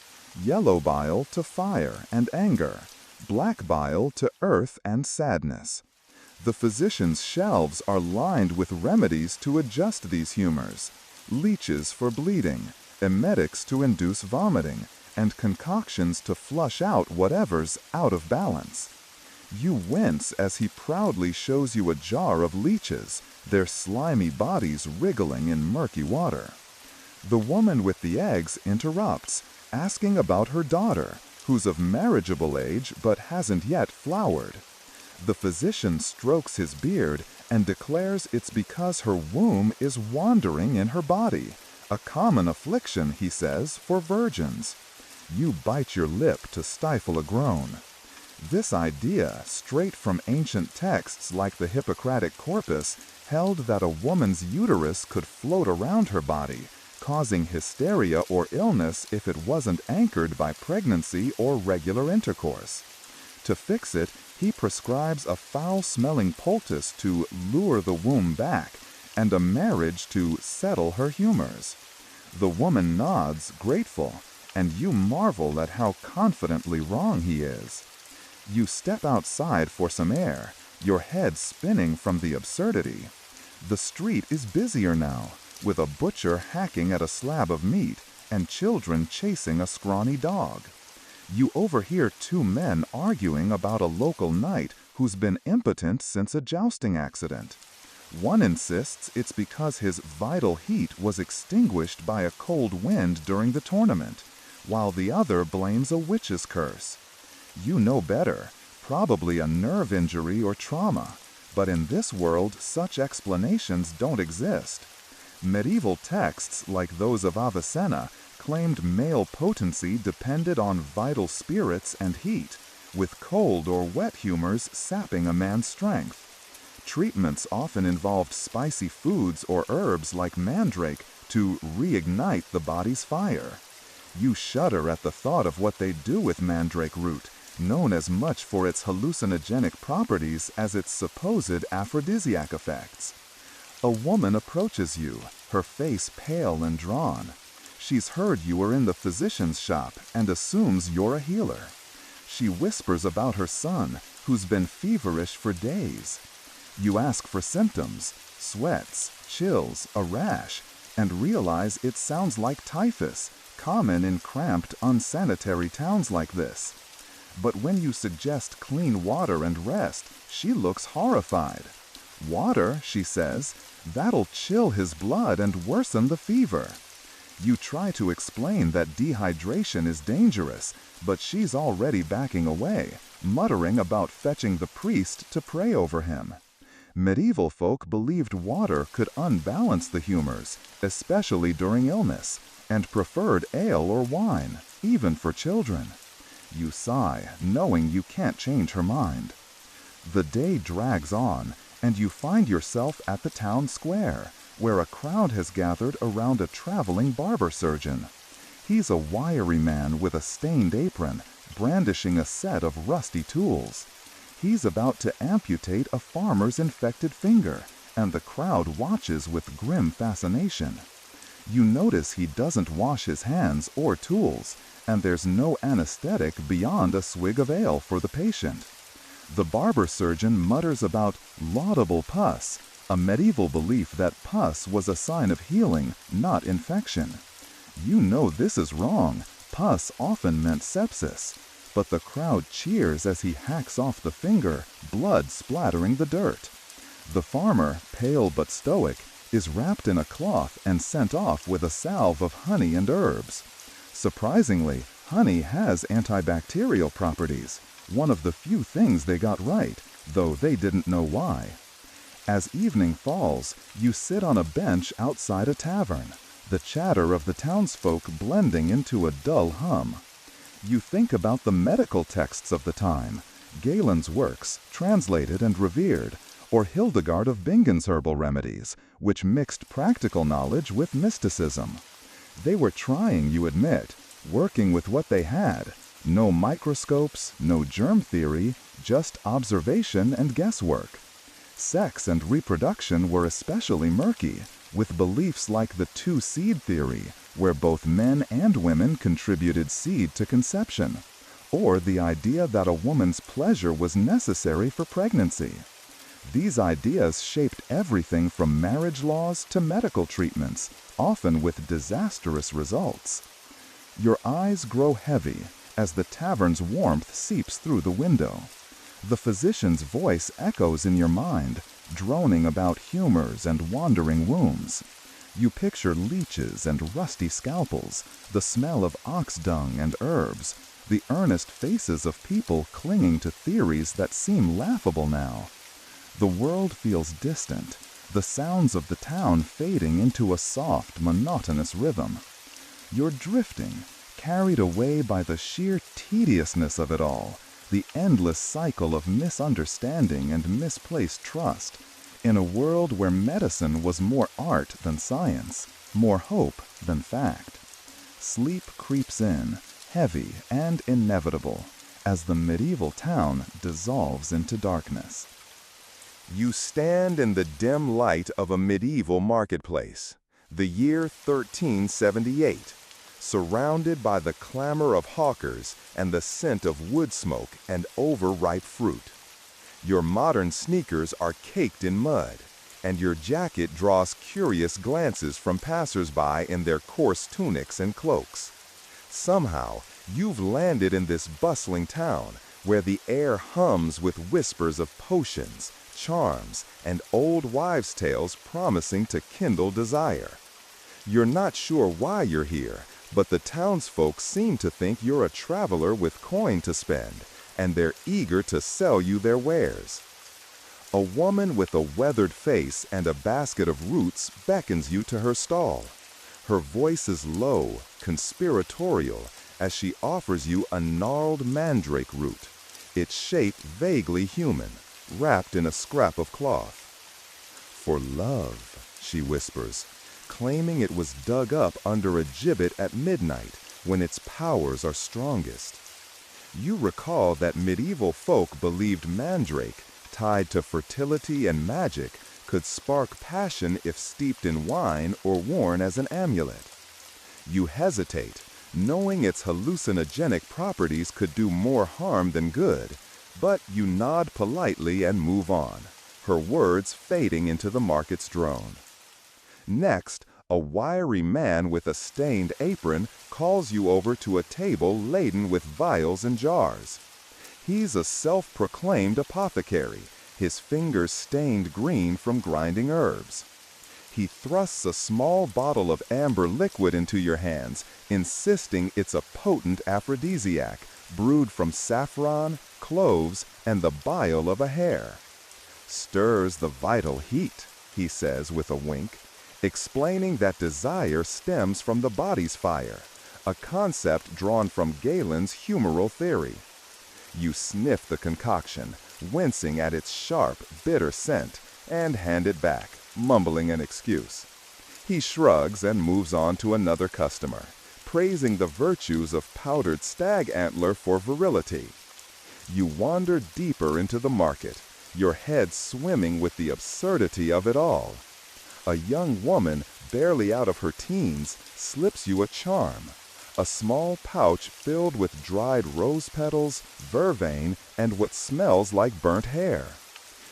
yellow bile to fire and anger, black bile to earth and sadness. The physician's shelves are lined with remedies to adjust these humors, leeches for bleeding, emetics to induce vomiting, and concoctions to flush out whatever's out of balance. You wince as he proudly shows you a jar of leeches, their slimy bodies wriggling in murky water. The woman with the eggs interrupts, asking about her daughter, who's of marriageable age but hasn't yet flowered. The physician strokes his beard and declares it's because her womb is wandering in her body, a common affliction, he says, for virgins. You bite your lip to stifle a groan. This idea, straight from ancient texts like the Hippocratic Corpus, held that a woman's uterus could float around her body, causing hysteria or illness if it wasn't anchored by pregnancy or regular intercourse. To fix it, he prescribes a foul-smelling poultice to lure the womb back, and a marriage to settle her humors. The woman nods, grateful, and you marvel at how confidently wrong he is. You step outside for some air, your head spinning from the absurdity. The street is busier now, with a butcher hacking at a slab of meat and children chasing a scrawny dog. You overhear two men arguing about a local knight who's been impotent since a jousting accident. One insists it's because his vital heat was extinguished by a cold wind during the tournament, while the other blames a witch's curse. You know better, probably a nerve injury or trauma, but in this world such explanations don't exist. Medieval texts like those of Avicenna claimed male potency depended on vital spirits and heat, with cold or wet humors sapping a man's strength. Treatments often involved spicy foods or herbs like mandrake to reignite the body's fire. You shudder at the thought of what they do with mandrake root, known as much for its hallucinogenic properties as its supposed aphrodisiac effects. A woman approaches you, her face pale and drawn. She's heard you are in the physician's shop and assumes you're a healer. She whispers about her son, who's been feverish for days. You ask for symptoms, sweats, chills, a rash, and realize it sounds like typhus, common in cramped, unsanitary towns like this. But when you suggest clean water and rest, she looks horrified. Water, she says, that'll chill his blood and worsen the fever. You try to explain that dehydration is dangerous, but she's already backing away, muttering about fetching the priest to pray over him. Medieval folk believed water could unbalance the humors, especially during illness, and preferred ale or wine, even for children. You sigh, knowing you can't change her mind. The day drags on, and you find yourself at the town square, where a crowd has gathered around a traveling barber surgeon. He's a wiry man with a stained apron, brandishing a set of rusty tools. He's about to amputate a farmer's infected finger, and the crowd watches with grim fascination. You notice he doesn't wash his hands or tools, and there's no anesthetic beyond a swig of ale for the patient. The barber surgeon mutters about laudable pus, a medieval belief that pus was a sign of healing, not infection. You know this is wrong. Pus often meant sepsis. But the crowd cheers as he hacks off the finger, blood splattering the dirt. The farmer, pale but stoic, is wrapped in a cloth and sent off with a salve of honey and herbs. Surprisingly, honey has antibacterial properties, one of the few things they got right, though they didn't know why. As evening falls, you sit on a bench outside a tavern, the chatter of the townsfolk blending into a dull hum. You think about the medical texts of the time, Galen's works, translated and revered, or Hildegard of Bingen's herbal remedies, which mixed practical knowledge with mysticism. They were trying, you admit, working with what they had. No microscopes, no germ theory, just observation and guesswork. Sex and reproduction were especially murky, with beliefs like the two-seed theory, where both men and women contributed seed to conception, or the idea that a woman's pleasure was necessary for pregnancy. These ideas shaped everything from marriage laws to medical treatments, often with disastrous results. Your eyes grow heavy as the tavern's warmth seeps through the window. The physician's voice echoes in your mind, droning about humors and wandering wombs. You picture leeches and rusty scalpels, the smell of ox dung and herbs, the earnest faces of people clinging to theories that seem laughable now. The world feels distant, the sounds of the town fading into a soft, monotonous rhythm. You're drifting, carried away by the sheer tediousness of it all, the endless cycle of misunderstanding and misplaced trust, in a world where medicine was more art than science, more hope than fact. Sleep creeps in, heavy and inevitable, as the medieval town dissolves into darkness. You stand in the dim light of a medieval marketplace, the year 1378, surrounded by the clamor of hawkers and the scent of wood smoke and overripe fruit. Your modern sneakers are caked in mud, and your jacket draws curious glances from passers-by in their coarse tunics and cloaks. Somehow, you've landed in this bustling town, where the air hums with whispers of potions, charms, and old wives' tales promising to kindle desire. You're not sure why you're here, but the townsfolk seem to think you're a traveler with coin to spend, and they're eager to sell you their wares. A woman with a weathered face and a basket of roots beckons you to her stall. Her voice is low, conspiratorial, as she offers you a gnarled mandrake root, its shape vaguely human, wrapped in a scrap of cloth. "For love," she whispers, claiming it was dug up under a gibbet at midnight when its powers are strongest. You recall that medieval folk believed mandrake, tied to fertility and magic, could spark passion if steeped in wine or worn as an amulet. You hesitate, knowing its hallucinogenic properties could do more harm than good, but you nod politely and move on, her words fading into the market's drone. Next, a wiry man with a stained apron calls you over to a table laden with vials and jars. He's a self-proclaimed apothecary, his fingers stained green from grinding herbs. He thrusts a small bottle of amber liquid into your hands, insisting it's a potent aphrodisiac, brewed from saffron, cloves, and the bile of a hare. "Stirs the vital heat," he says with a wink, explaining that desire stems from the body's fire, a concept drawn from Galen's humoral theory. You sniff the concoction, wincing at its sharp, bitter scent, and hand it back, mumbling an excuse. He shrugs and moves on to another customer, praising the virtues of powdered stag antler for virility. You wander deeper into the market, your head swimming with the absurdity of it all. A young woman, barely out of her teens, slips you a charm, a small pouch filled with dried rose petals, vervain, and what smells like burnt hair.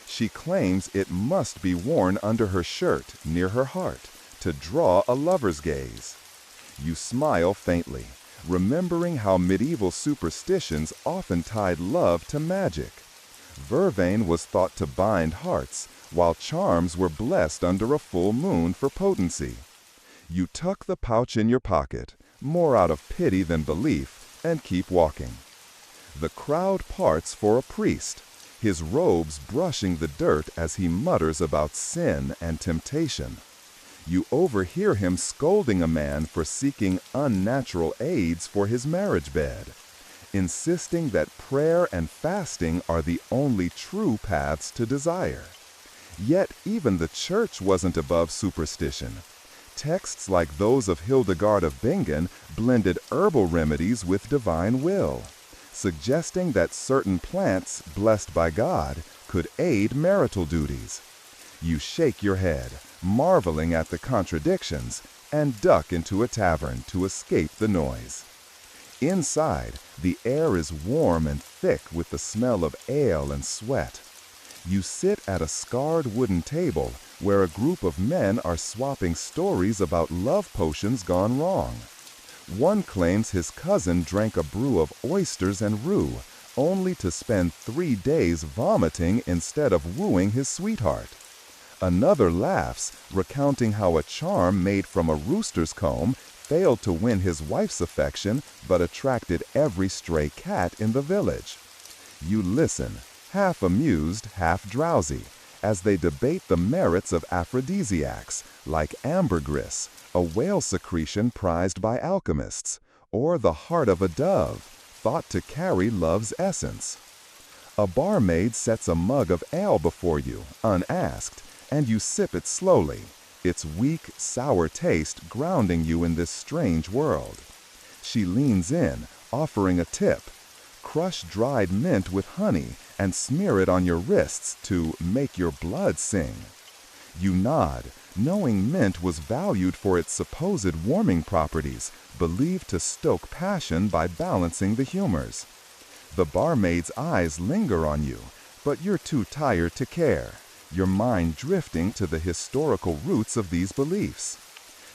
She claims it must be worn under her shirt, near her heart, to draw a lover's gaze. You smile faintly, remembering how medieval superstitions often tied love to magic. Vervain was thought to bind hearts, while charms were blessed under a full moon for potency. You tuck the pouch in your pocket, more out of pity than belief, and keep walking. The crowd parts for a priest, his robes brushing the dirt as he mutters about sin and temptation. You overhear him scolding a man for seeking unnatural aids for his marriage bed, insisting that prayer and fasting are the only true paths to desire. Yet even the church wasn't above superstition. Texts like those of Hildegard of Bingen blended herbal remedies with divine will, suggesting that certain plants, blessed by God, could aid marital duties. You shake your head, marveling at the contradictions, and duck into a tavern to escape the noise. Inside, the air is warm and thick with the smell of ale and sweat. You sit at a scarred wooden table where a group of men are swapping stories about love potions gone wrong. One claims his cousin drank a brew of oysters and rue, only to spend 3 days vomiting instead of wooing his sweetheart. Another laughs, recounting how a charm made from a rooster's comb failed to win his wife's affection but attracted every stray cat in the village. You listen, half amused, half drowsy, as they debate the merits of aphrodisiacs, like ambergris, a whale secretion prized by alchemists, or the heart of a dove, thought to carry love's essence. A barmaid sets a mug of ale before you, unasked, and you sip it slowly, its weak, sour taste grounding you in this strange world. She leans in, offering a tip. Crush dried mint with honey and smear it on your wrists to make your blood sing. You nod, knowing mint was valued for its supposed warming properties, believed to stoke passion by balancing the humors. The barmaid's eyes linger on you, but you're too tired to care, your mind drifting to the historical roots of these beliefs.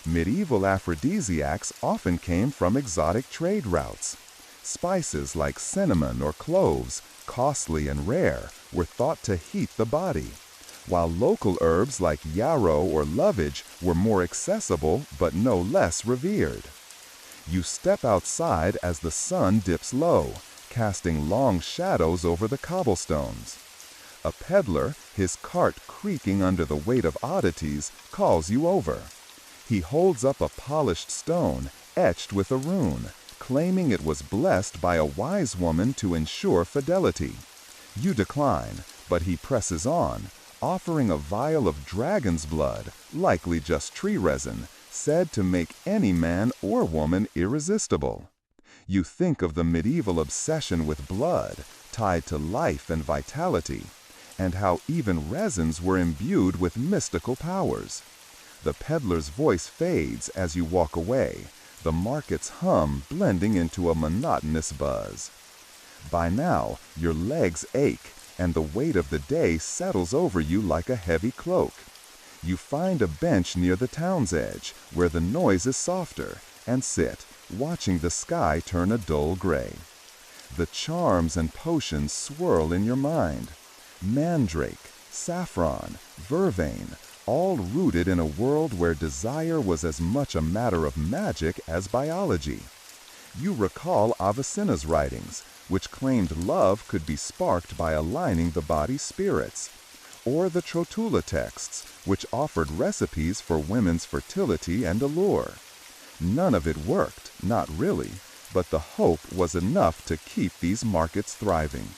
Medieval aphrodisiacs often came from exotic trade routes. Spices like cinnamon or cloves, costly and rare, were thought to heat the body, while local herbs like yarrow or lovage were more accessible but no less revered. You step outside as the sun dips low, casting long shadows over the cobblestones. A peddler, his cart creaking under the weight of oddities, calls you over. He holds up a polished stone etched with a rune, claiming it was blessed by a wise woman to ensure fidelity. You decline, but he presses on, offering a vial of dragon's blood, likely just tree resin, said to make any man or woman irresistible. You think of the medieval obsession with blood, tied to life and vitality, and how even resins were imbued with mystical powers. The peddler's voice fades as you walk away, the market's hum blending into a monotonous buzz. By now, your legs ache, and the weight of the day settles over you like a heavy cloak. You find a bench near the town's edge, where the noise is softer, and sit, watching the sky turn a dull gray. The charms and potions swirl in your mind. Mandrake, saffron, vervain, all rooted in a world where desire was as much a matter of magic as biology. You recall Avicenna's writings, which claimed love could be sparked by aligning the body's spirits, or the Trotula texts, which offered recipes for women's fertility and allure. None of it worked, not really, but the hope was enough to keep these markets thriving.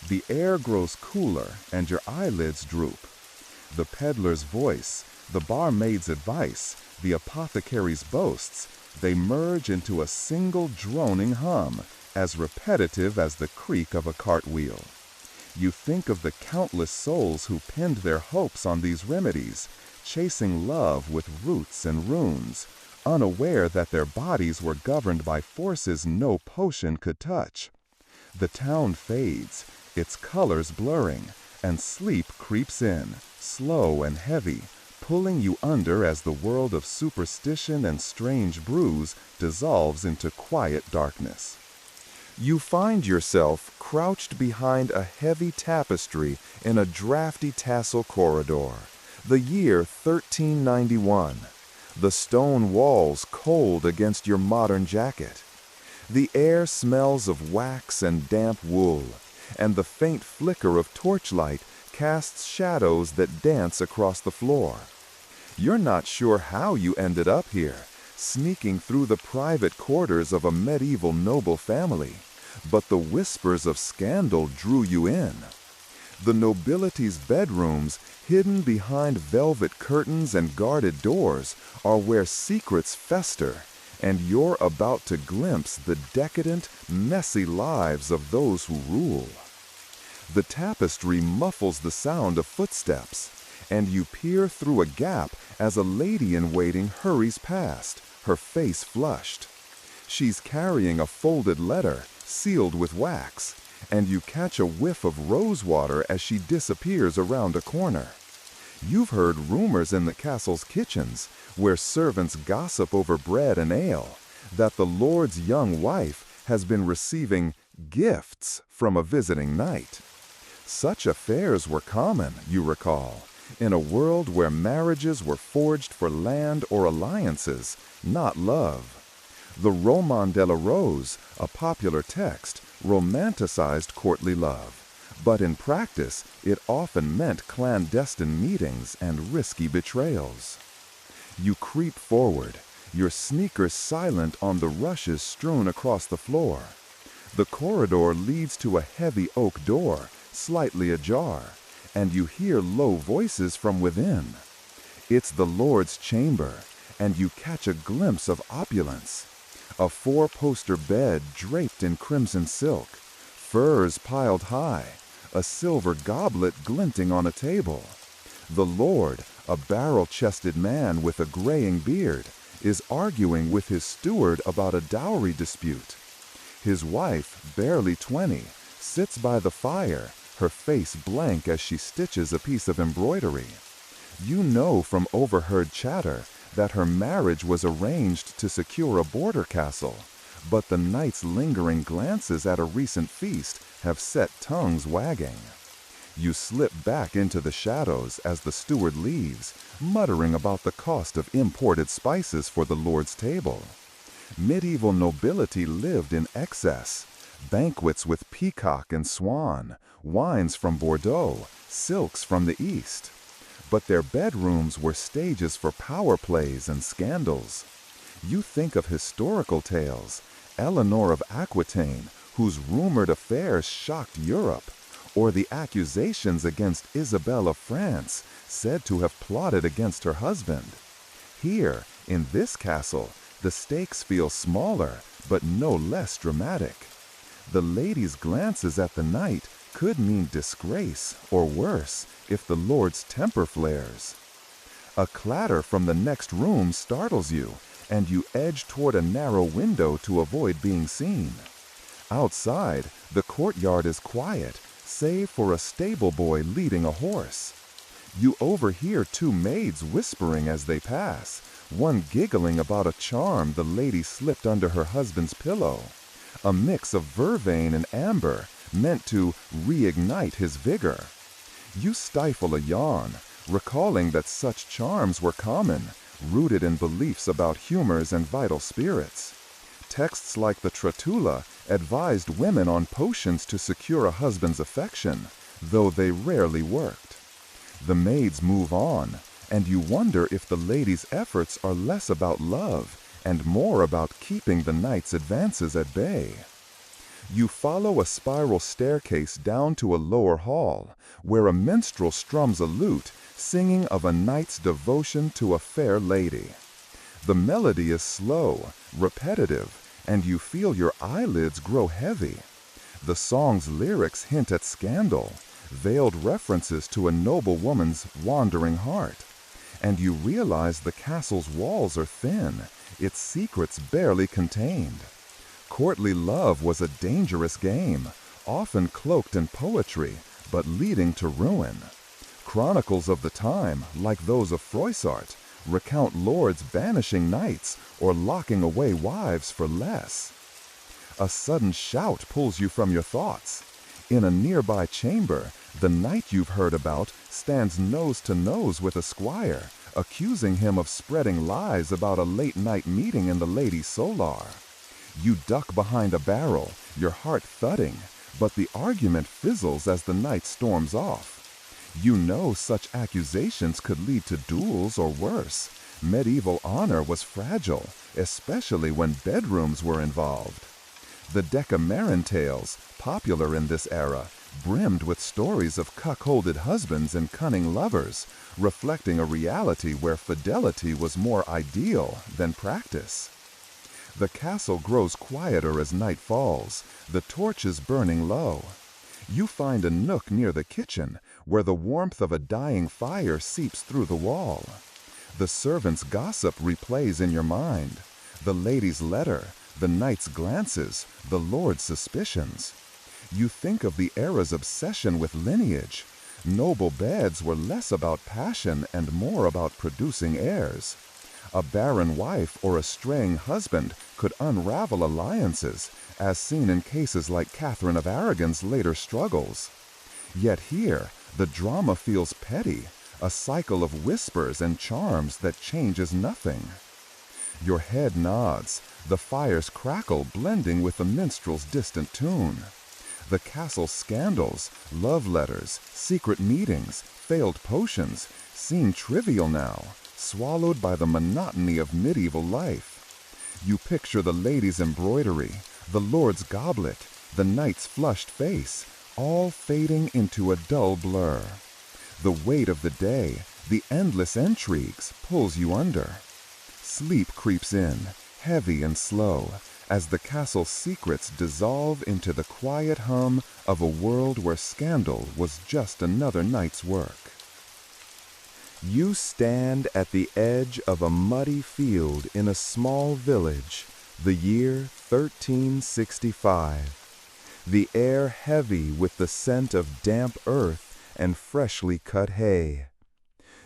The air grows cooler and your eyelids droop. The peddler's voice, the barmaid's advice, the apothecary's boasts, they merge into a single droning hum, as repetitive as the creak of a cartwheel. You think of the countless souls who pinned their hopes on these remedies, chasing love with roots and runes, unaware that their bodies were governed by forces no potion could touch. The town fades, its colors blurring, and sleep creeps in, slow and heavy, pulling you under as the world of superstition and strange brews dissolves into quiet darkness. You find yourself crouched behind a heavy tapestry in a drafty tassel corridor. The year 1391. The stone walls cold against your modern jacket. The air smells of wax and damp wool, and the faint flicker of torchlight casts shadows that dance across the floor. You're not sure how you ended up here, sneaking through the private quarters of a medieval noble family, but the whispers of scandal drew you in. The nobility's bedrooms, hidden behind velvet curtains and guarded doors, are where secrets fester, and you're about to glimpse the decadent, messy lives of those who rule. The tapestry muffles the sound of footsteps, and you peer through a gap as a lady-in-waiting hurries past, her face flushed. She's carrying a folded letter, sealed with wax, and you catch a whiff of rosewater as she disappears around a corner. You've heard rumors in the castle's kitchens, where servants gossip over bread and ale, that the lord's young wife has been receiving gifts from a visiting knight. Such affairs were common, you recall, in a world where marriages were forged for land or alliances, not love. The Roman de la Rose, a popular text, romanticized courtly love, but in practice it often meant clandestine meetings and risky betrayals. You creep forward, your sneakers silent on the rushes strewn across the floor. The corridor leads to a heavy oak door, slightly ajar, and you hear low voices from within. It's the Lord's chamber, and you catch a glimpse of opulence. A four-poster bed draped in crimson silk, furs piled high, a silver goblet glinting on a table. The Lord, a barrel-chested man with a graying beard, is arguing with his steward about a dowry dispute. His wife, barely 20, sits by the fire, her face blank as she stitches a piece of embroidery. You know from overheard chatter that her marriage was arranged to secure a border castle, but the knight's lingering glances at a recent feast have set tongues wagging. You slip back into the shadows as the steward leaves, muttering about the cost of imported spices for the Lord's table. Medieval nobility lived in excess. Banquets with peacock and swan, wines from Bordeaux, silks from the East. But their bedrooms were stages for power plays and scandals. You think of historical tales, Eleanor of Aquitaine, whose rumored affairs shocked Europe, or the accusations against Isabel of France, said to have plotted against her husband. Here, in this castle, the stakes feel smaller, but no less dramatic. The lady's glances at the knight could mean disgrace, or worse, if the lord's temper flares. A clatter from the next room startles you, and you edge toward a narrow window to avoid being seen. Outside, the courtyard is quiet, save for a stable boy leading a horse. You overhear two maids whispering as they pass, one giggling about a charm the lady slipped under her husband's pillow, a mix of vervain and amber meant to reignite his vigor. You stifle a yawn, recalling that such charms were common, rooted in beliefs about humors and vital spirits. Texts like the Tratula advised women on potions to secure a husband's affection, though they rarely worked. The maids move on, and you wonder if the lady's efforts are less about love and more about keeping the knight's advances at bay. You follow a spiral staircase down to a lower hall, where a minstrel strums a lute, singing of a knight's devotion to a fair lady. The melody is slow, repetitive, and you feel your eyelids grow heavy. The song's lyrics hint at scandal, veiled references to a noble woman's wandering heart. And you realize the castle's walls are thin, its secrets barely contained. Courtly love was a dangerous game, often cloaked in poetry, but leading to ruin. Chronicles of the time, like those of Froissart, recount lords banishing knights or locking away wives for less. A sudden shout pulls you from your thoughts. In a nearby chamber, the knight you've heard about stands nose to nose with a squire, accusing him of spreading lies about a late-night meeting in the lady's solar. You duck behind a barrel, your heart thudding, but the argument fizzles as the knight storms off. You know such accusations could lead to duels or worse. Medieval honor was fragile, especially when bedrooms were involved. The Decameron tales, popular in this era, brimmed with stories of cuckolded husbands and cunning lovers, reflecting a reality where fidelity was more ideal than practice. The castle grows quieter as night falls, the torches burning low. You find a nook near the kitchen, where the warmth of a dying fire seeps through the wall. The servant's gossip replays in your mind. The lady's letter, the knight's glances, the lord's suspicions. You think of the era's obsession with lineage. Noble beds were less about passion and more about producing heirs. A barren wife or a straying husband could unravel alliances, as seen in cases like Catherine of Aragon's later struggles. Yet here, the drama feels petty, a cycle of whispers and charms that changes nothing. Your head nods, the fire's crackle blending with the minstrel's distant tune. The castle's scandals, love letters, secret meetings, failed potions seem trivial now, swallowed by the monotony of medieval life. You picture the lady's embroidery, the lord's goblet, the knight's flushed face, all fading into a dull blur. The weight of the day, the endless intrigues, pulls you under. Sleep creeps in, heavy and slow, as the castle's secrets dissolve into the quiet hum of a world where scandal was just another night's work. You stand at the edge of a muddy field in a small village, the year 1365. The air heavy with the scent of damp earth and freshly cut hay.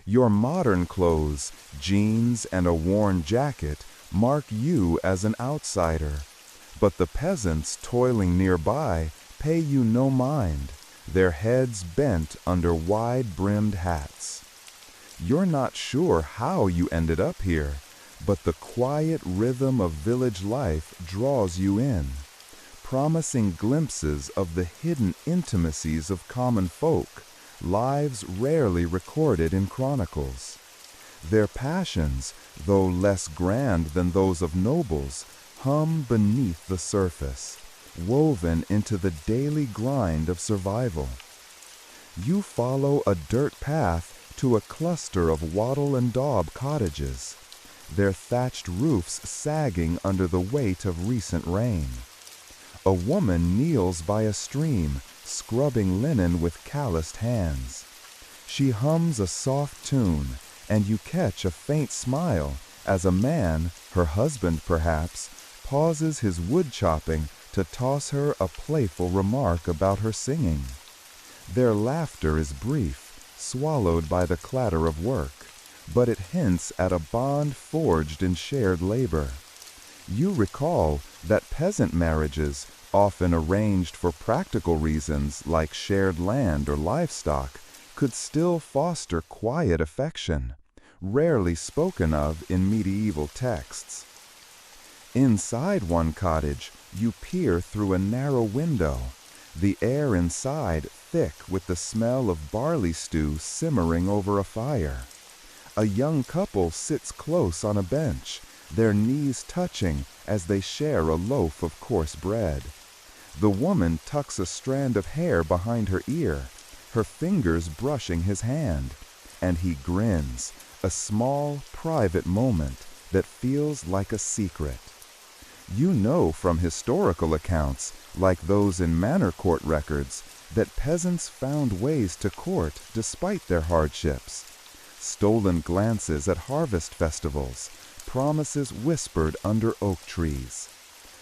Your modern clothes, jeans and a worn jacket, mark you as an outsider. But the peasants toiling nearby pay you no mind, their heads bent under wide-brimmed hats. You're not sure how you ended up here, but the quiet rhythm of village life draws you in, promising glimpses of the hidden intimacies of common folk, lives rarely recorded in chronicles. Their passions, though less grand than those of nobles, hum beneath the surface, woven into the daily grind of survival. You follow a dirt path to a cluster of wattle and daub cottages, their thatched roofs sagging under the weight of recent rain. A woman kneels by a stream, scrubbing linen with calloused hands. She hums a soft tune, and you catch a faint smile as a man, her husband perhaps, pauses his wood chopping to toss her a playful remark about her singing. Their laughter is brief, swallowed by the clatter of work, but it hints at a bond forged in shared labor. You recall that peasant marriages, often arranged for practical reasons like shared land or livestock, could still foster quiet affection, rarely spoken of in medieval texts. Inside one cottage, you peer through a narrow window, the air inside thick with the smell of barley stew simmering over a fire. A young couple sits close on a bench, their knees touching as they share a loaf of coarse bread. The woman tucks a strand of hair behind her ear, her fingers brushing his hand, and he grins, a small, private moment that feels like a secret. You know from historical accounts, like those in manor court records, that peasants found ways to court despite their hardships. Stolen glances at harvest festivals, promises whispered under oak trees.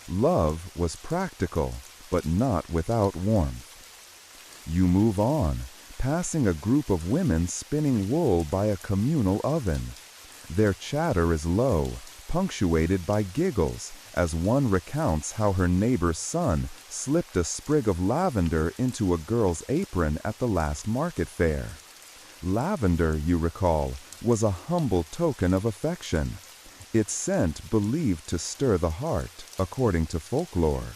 Love was practical, but not without warmth. You move on, passing a group of women spinning wool by a communal oven. Their chatter is low, punctuated by giggles, as one recounts how her neighbor's son slipped a sprig of lavender into a girl's apron at the last market fair. Lavender, you recall, was a humble token of affection, its scent believed to stir the heart, according to folklore.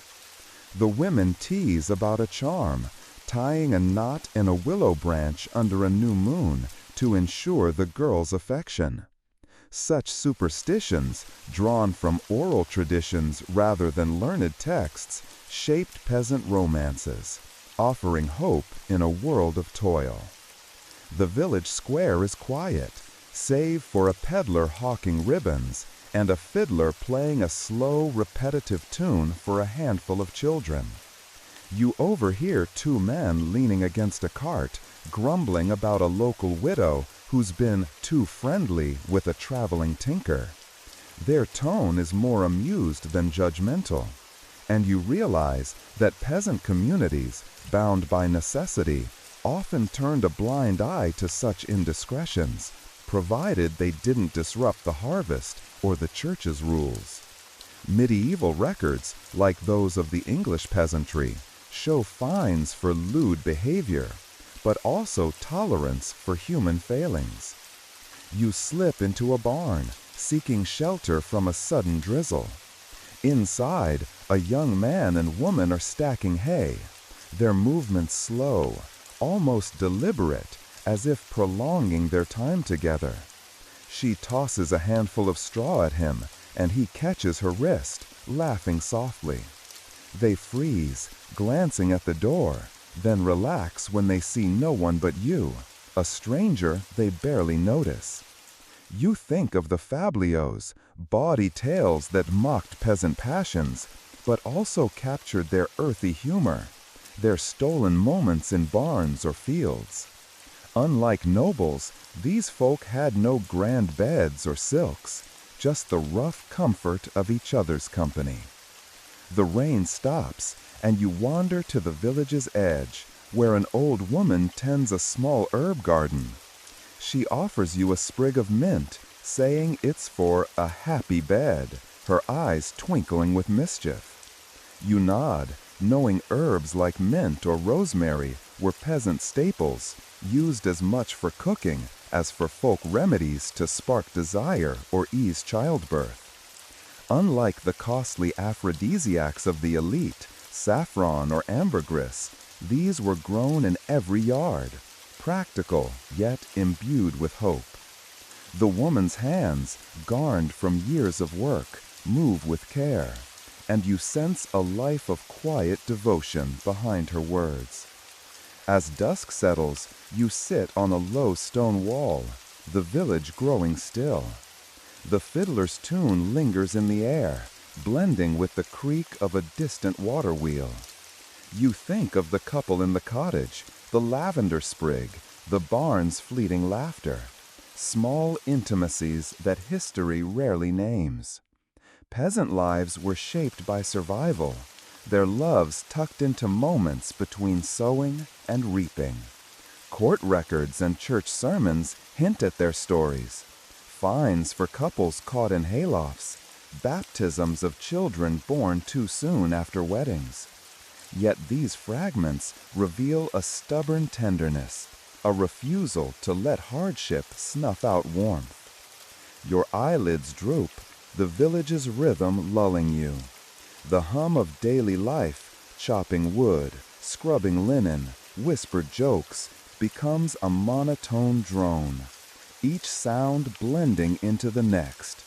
The women tease about a charm, tying a knot in a willow branch under a new moon to ensure the girl's affection. Such superstitions, drawn from oral traditions rather than learned texts, shaped peasant romances, offering hope in a world of toil. The village square is quiet, save for a peddler hawking ribbons and a fiddler playing a slow, repetitive tune for a handful of children. You overhear two men leaning against a cart, grumbling about a local widow who's been too friendly with a traveling tinker. Their tone is more amused than judgmental, and you realize that peasant communities, bound by necessity, often turned a blind eye to such indiscretions, provided they didn't disrupt the harvest or the church's rules. Medieval records, like those of the English peasantry, show fines for lewd behavior, but also tolerance for human failings. You slip into a barn, seeking shelter from a sudden drizzle. Inside, a young man and woman are stacking hay, their movements slow, almost deliberate, as if prolonging their time together. She tosses a handful of straw at him, and he catches her wrist, laughing softly. They freeze, glancing at the door, then relax when they see no one but you, a stranger they barely notice. You think of the fabliaux, bawdy tales that mocked peasant passions, but also captured their earthy humor, their stolen moments in barns or fields. Unlike nobles, these folk had no grand beds or silks, just the rough comfort of each other's company. The rain stops, and you wander to the village's edge, where an old woman tends a small herb garden. She offers you a sprig of mint, saying it's for a happy bed, her eyes twinkling with mischief. You nod, knowing herbs like mint or rosemary were peasant staples, used as much for cooking as for folk remedies to spark desire or ease childbirth. Unlike the costly aphrodisiacs of the elite, saffron or ambergris, these were grown in every yard, practical yet imbued with hope. The woman's hands, garnered from years of work, move with care, and you sense a life of quiet devotion behind her words. As dusk settles, you sit on a low stone wall, the village growing still. The fiddler's tune lingers in the air, blending with the creak of a distant water wheel. You think of the couple in the cottage, the lavender sprig, the barn's fleeting laughter, small intimacies that history rarely names. Peasant lives were shaped by survival, their loves tucked into moments between sowing and reaping. Court records and church sermons hint at their stories. Fines for couples caught in haylofts, baptisms of children born too soon after weddings. Yet these fragments reveal a stubborn tenderness, a refusal to let hardship snuff out warmth. Your eyelids droop, the village's rhythm lulling you. The hum of daily life, chopping wood, scrubbing linen, whispered jokes, becomes a monotone drone, each sound blending into the next.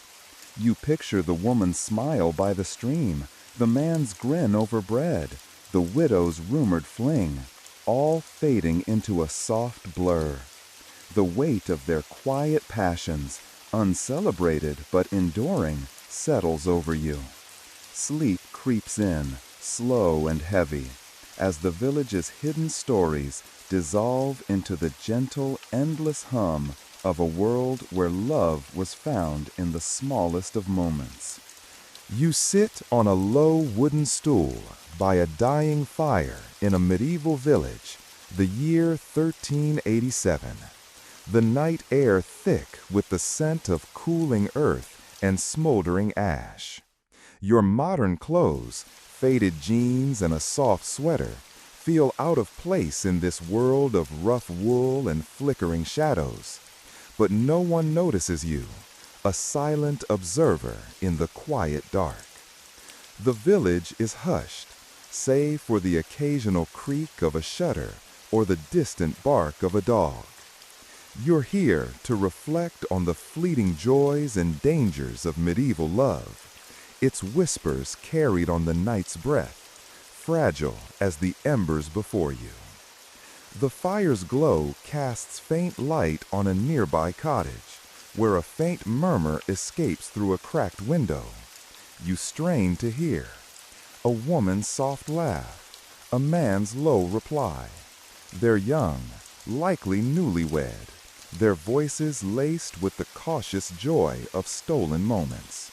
You picture the woman's smile by the stream, the man's grin over bread, the widow's rumored fling, all fading into a soft blur. The weight of their quiet passions, uncelebrated but enduring, settles over you. Sleep creeps in, slow and heavy, as the village's hidden stories dissolve into the gentle, endless hum of a world where love was found in the smallest of moments. You sit on a low wooden stool by a dying fire in a medieval village, the year 1387. The night air thick with the scent of cooling earth and smoldering ash. Your modern clothes, faded jeans and a soft sweater, feel out of place in this world of rough wool and flickering shadows. But no one notices you, a silent observer in the quiet dark. The village is hushed, save for the occasional creak of a shutter or the distant bark of a dog. You're here to reflect on the fleeting joys and dangers of medieval love, its whispers carried on the night's breath, fragile as the embers before you. The fire's glow casts faint light on a nearby cottage, where a faint murmur escapes through a cracked window. You strain to hear. A woman's soft laugh, a man's low reply. They're young, likely newlywed, their voices laced with the cautious joy of stolen moments.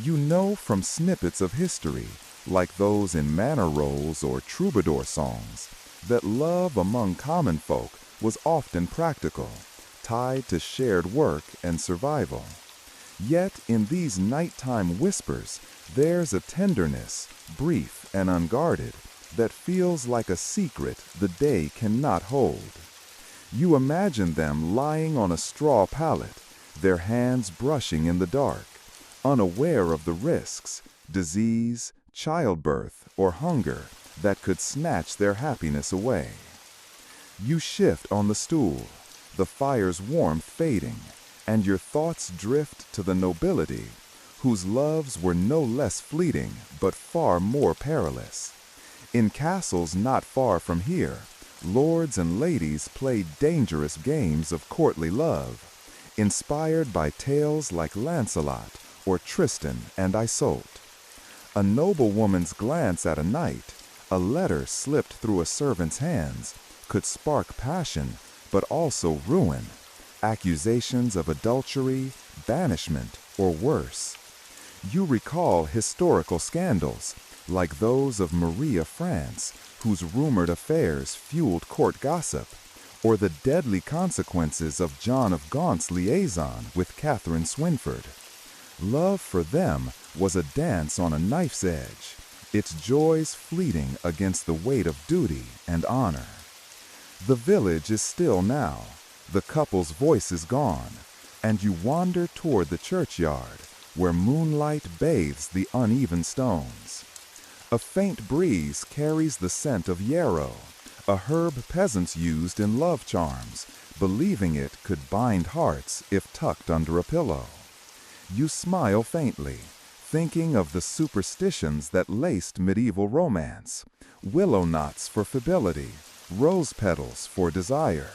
You know from snippets of history, like those in manor rolls or troubadour songs, that love among common folk was often practical, tied to shared work and survival. Yet in these nighttime whispers, there's a tenderness, brief and unguarded, that feels like a secret the day cannot hold. You imagine them lying on a straw pallet, their hands brushing in the dark, unaware of the risks, disease, childbirth, or hunger that could snatch their happiness away. You shift on the stool, the fire's warmth fading, and your thoughts drift to the nobility, whose loves were no less fleeting but far more perilous. In castles not far from here, lords and ladies played dangerous games of courtly love, inspired by tales like Lancelot or Tristan and Isolde. A noblewoman's glance at a knight, a letter slipped through a servant's hands, could spark passion, but also ruin, accusations of adultery, banishment, or worse. You recall historical scandals, like those of Marie of France, whose rumored affairs fueled court gossip, or the deadly consequences of John of Gaunt's liaison with Catherine Swynford. Love for them was a dance on a knife's edge, its joys fleeting against the weight of duty and honor. The village is still now, the couple's voice is gone, and you wander toward the churchyard, where moonlight bathes the uneven stones. A faint breeze carries the scent of yarrow, a herb peasants used in love charms, believing it could bind hearts if tucked under a pillow. You smile faintly, thinking of the superstitions that laced medieval romance: willow knots for fidelity, rose petals for desire.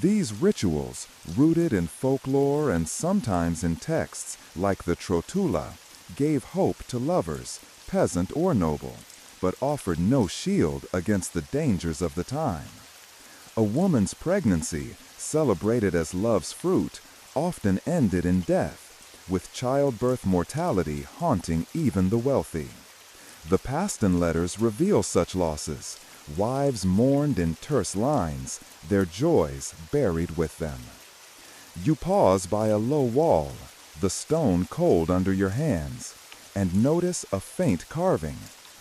These rituals, rooted in folklore and sometimes in texts like the Trotula, gave hope to lovers, peasant or noble, but offered no shield against the dangers of the time. A woman's pregnancy, celebrated as love's fruit, often ended in death, with childbirth mortality haunting even the wealthy. The Paston letters reveal such losses. Wives mourned in terse lines, their joys buried with them. You pause by a low wall, the stone cold under your hands, and notice a faint carving,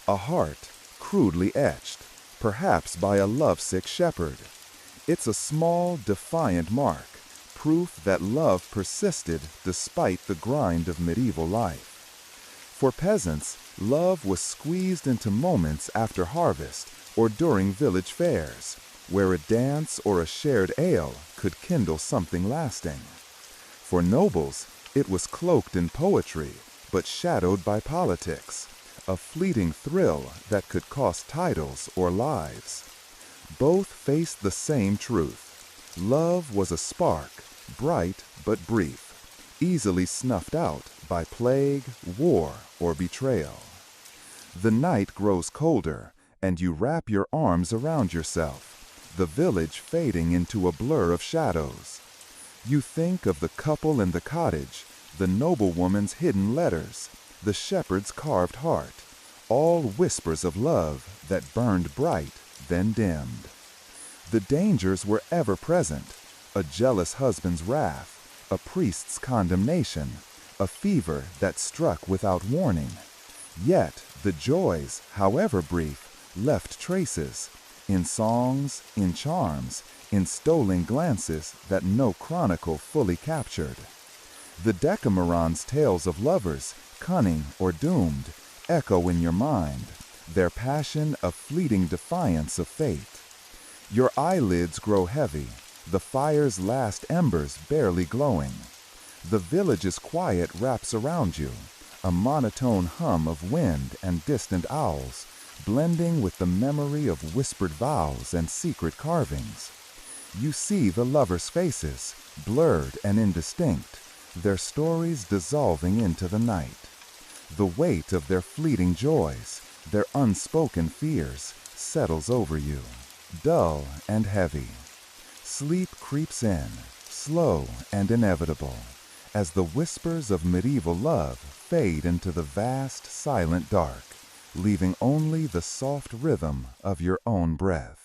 a heart crudely etched, perhaps by a lovesick shepherd. It's a small, defiant mark, proof that love persisted despite the grind of medieval life. For peasants, love was squeezed into moments after harvest or during village fairs, where a dance or a shared ale could kindle something lasting. For nobles, it was cloaked in poetry, but shadowed by politics, a fleeting thrill that could cost titles or lives. Both faced the same truth. Love was a spark, bright but brief, easily snuffed out by plague, war, or betrayal. The night grows colder, and you wrap your arms around yourself, the village fading into a blur of shadows. You think of the couple in the cottage, the noblewoman's hidden letters, the shepherd's carved heart, all whispers of love that burned bright, then dimmed. The dangers were ever present: a jealous husband's wrath, a priest's condemnation, a fever that struck without warning. Yet the joys, however brief, left traces, in songs, in charms, in stolen glances that no chronicle fully captured. The Decameron's tales of lovers, cunning or doomed, echo in your mind, their passion a fleeting defiance of fate. Your eyelids grow heavy, the fire's last embers barely glowing. The village's quiet wraps around you, a monotone hum of wind and distant owls, blending with the memory of whispered vows and secret carvings. You see the lovers' faces, blurred and indistinct, their stories dissolving into the night. The weight of their fleeting joys, their unspoken fears, settles over you, dull and heavy. Sleep creeps in, slow and inevitable, as the whispers of medieval love fade into the vast, silent dark, leaving only the soft rhythm of your own breath.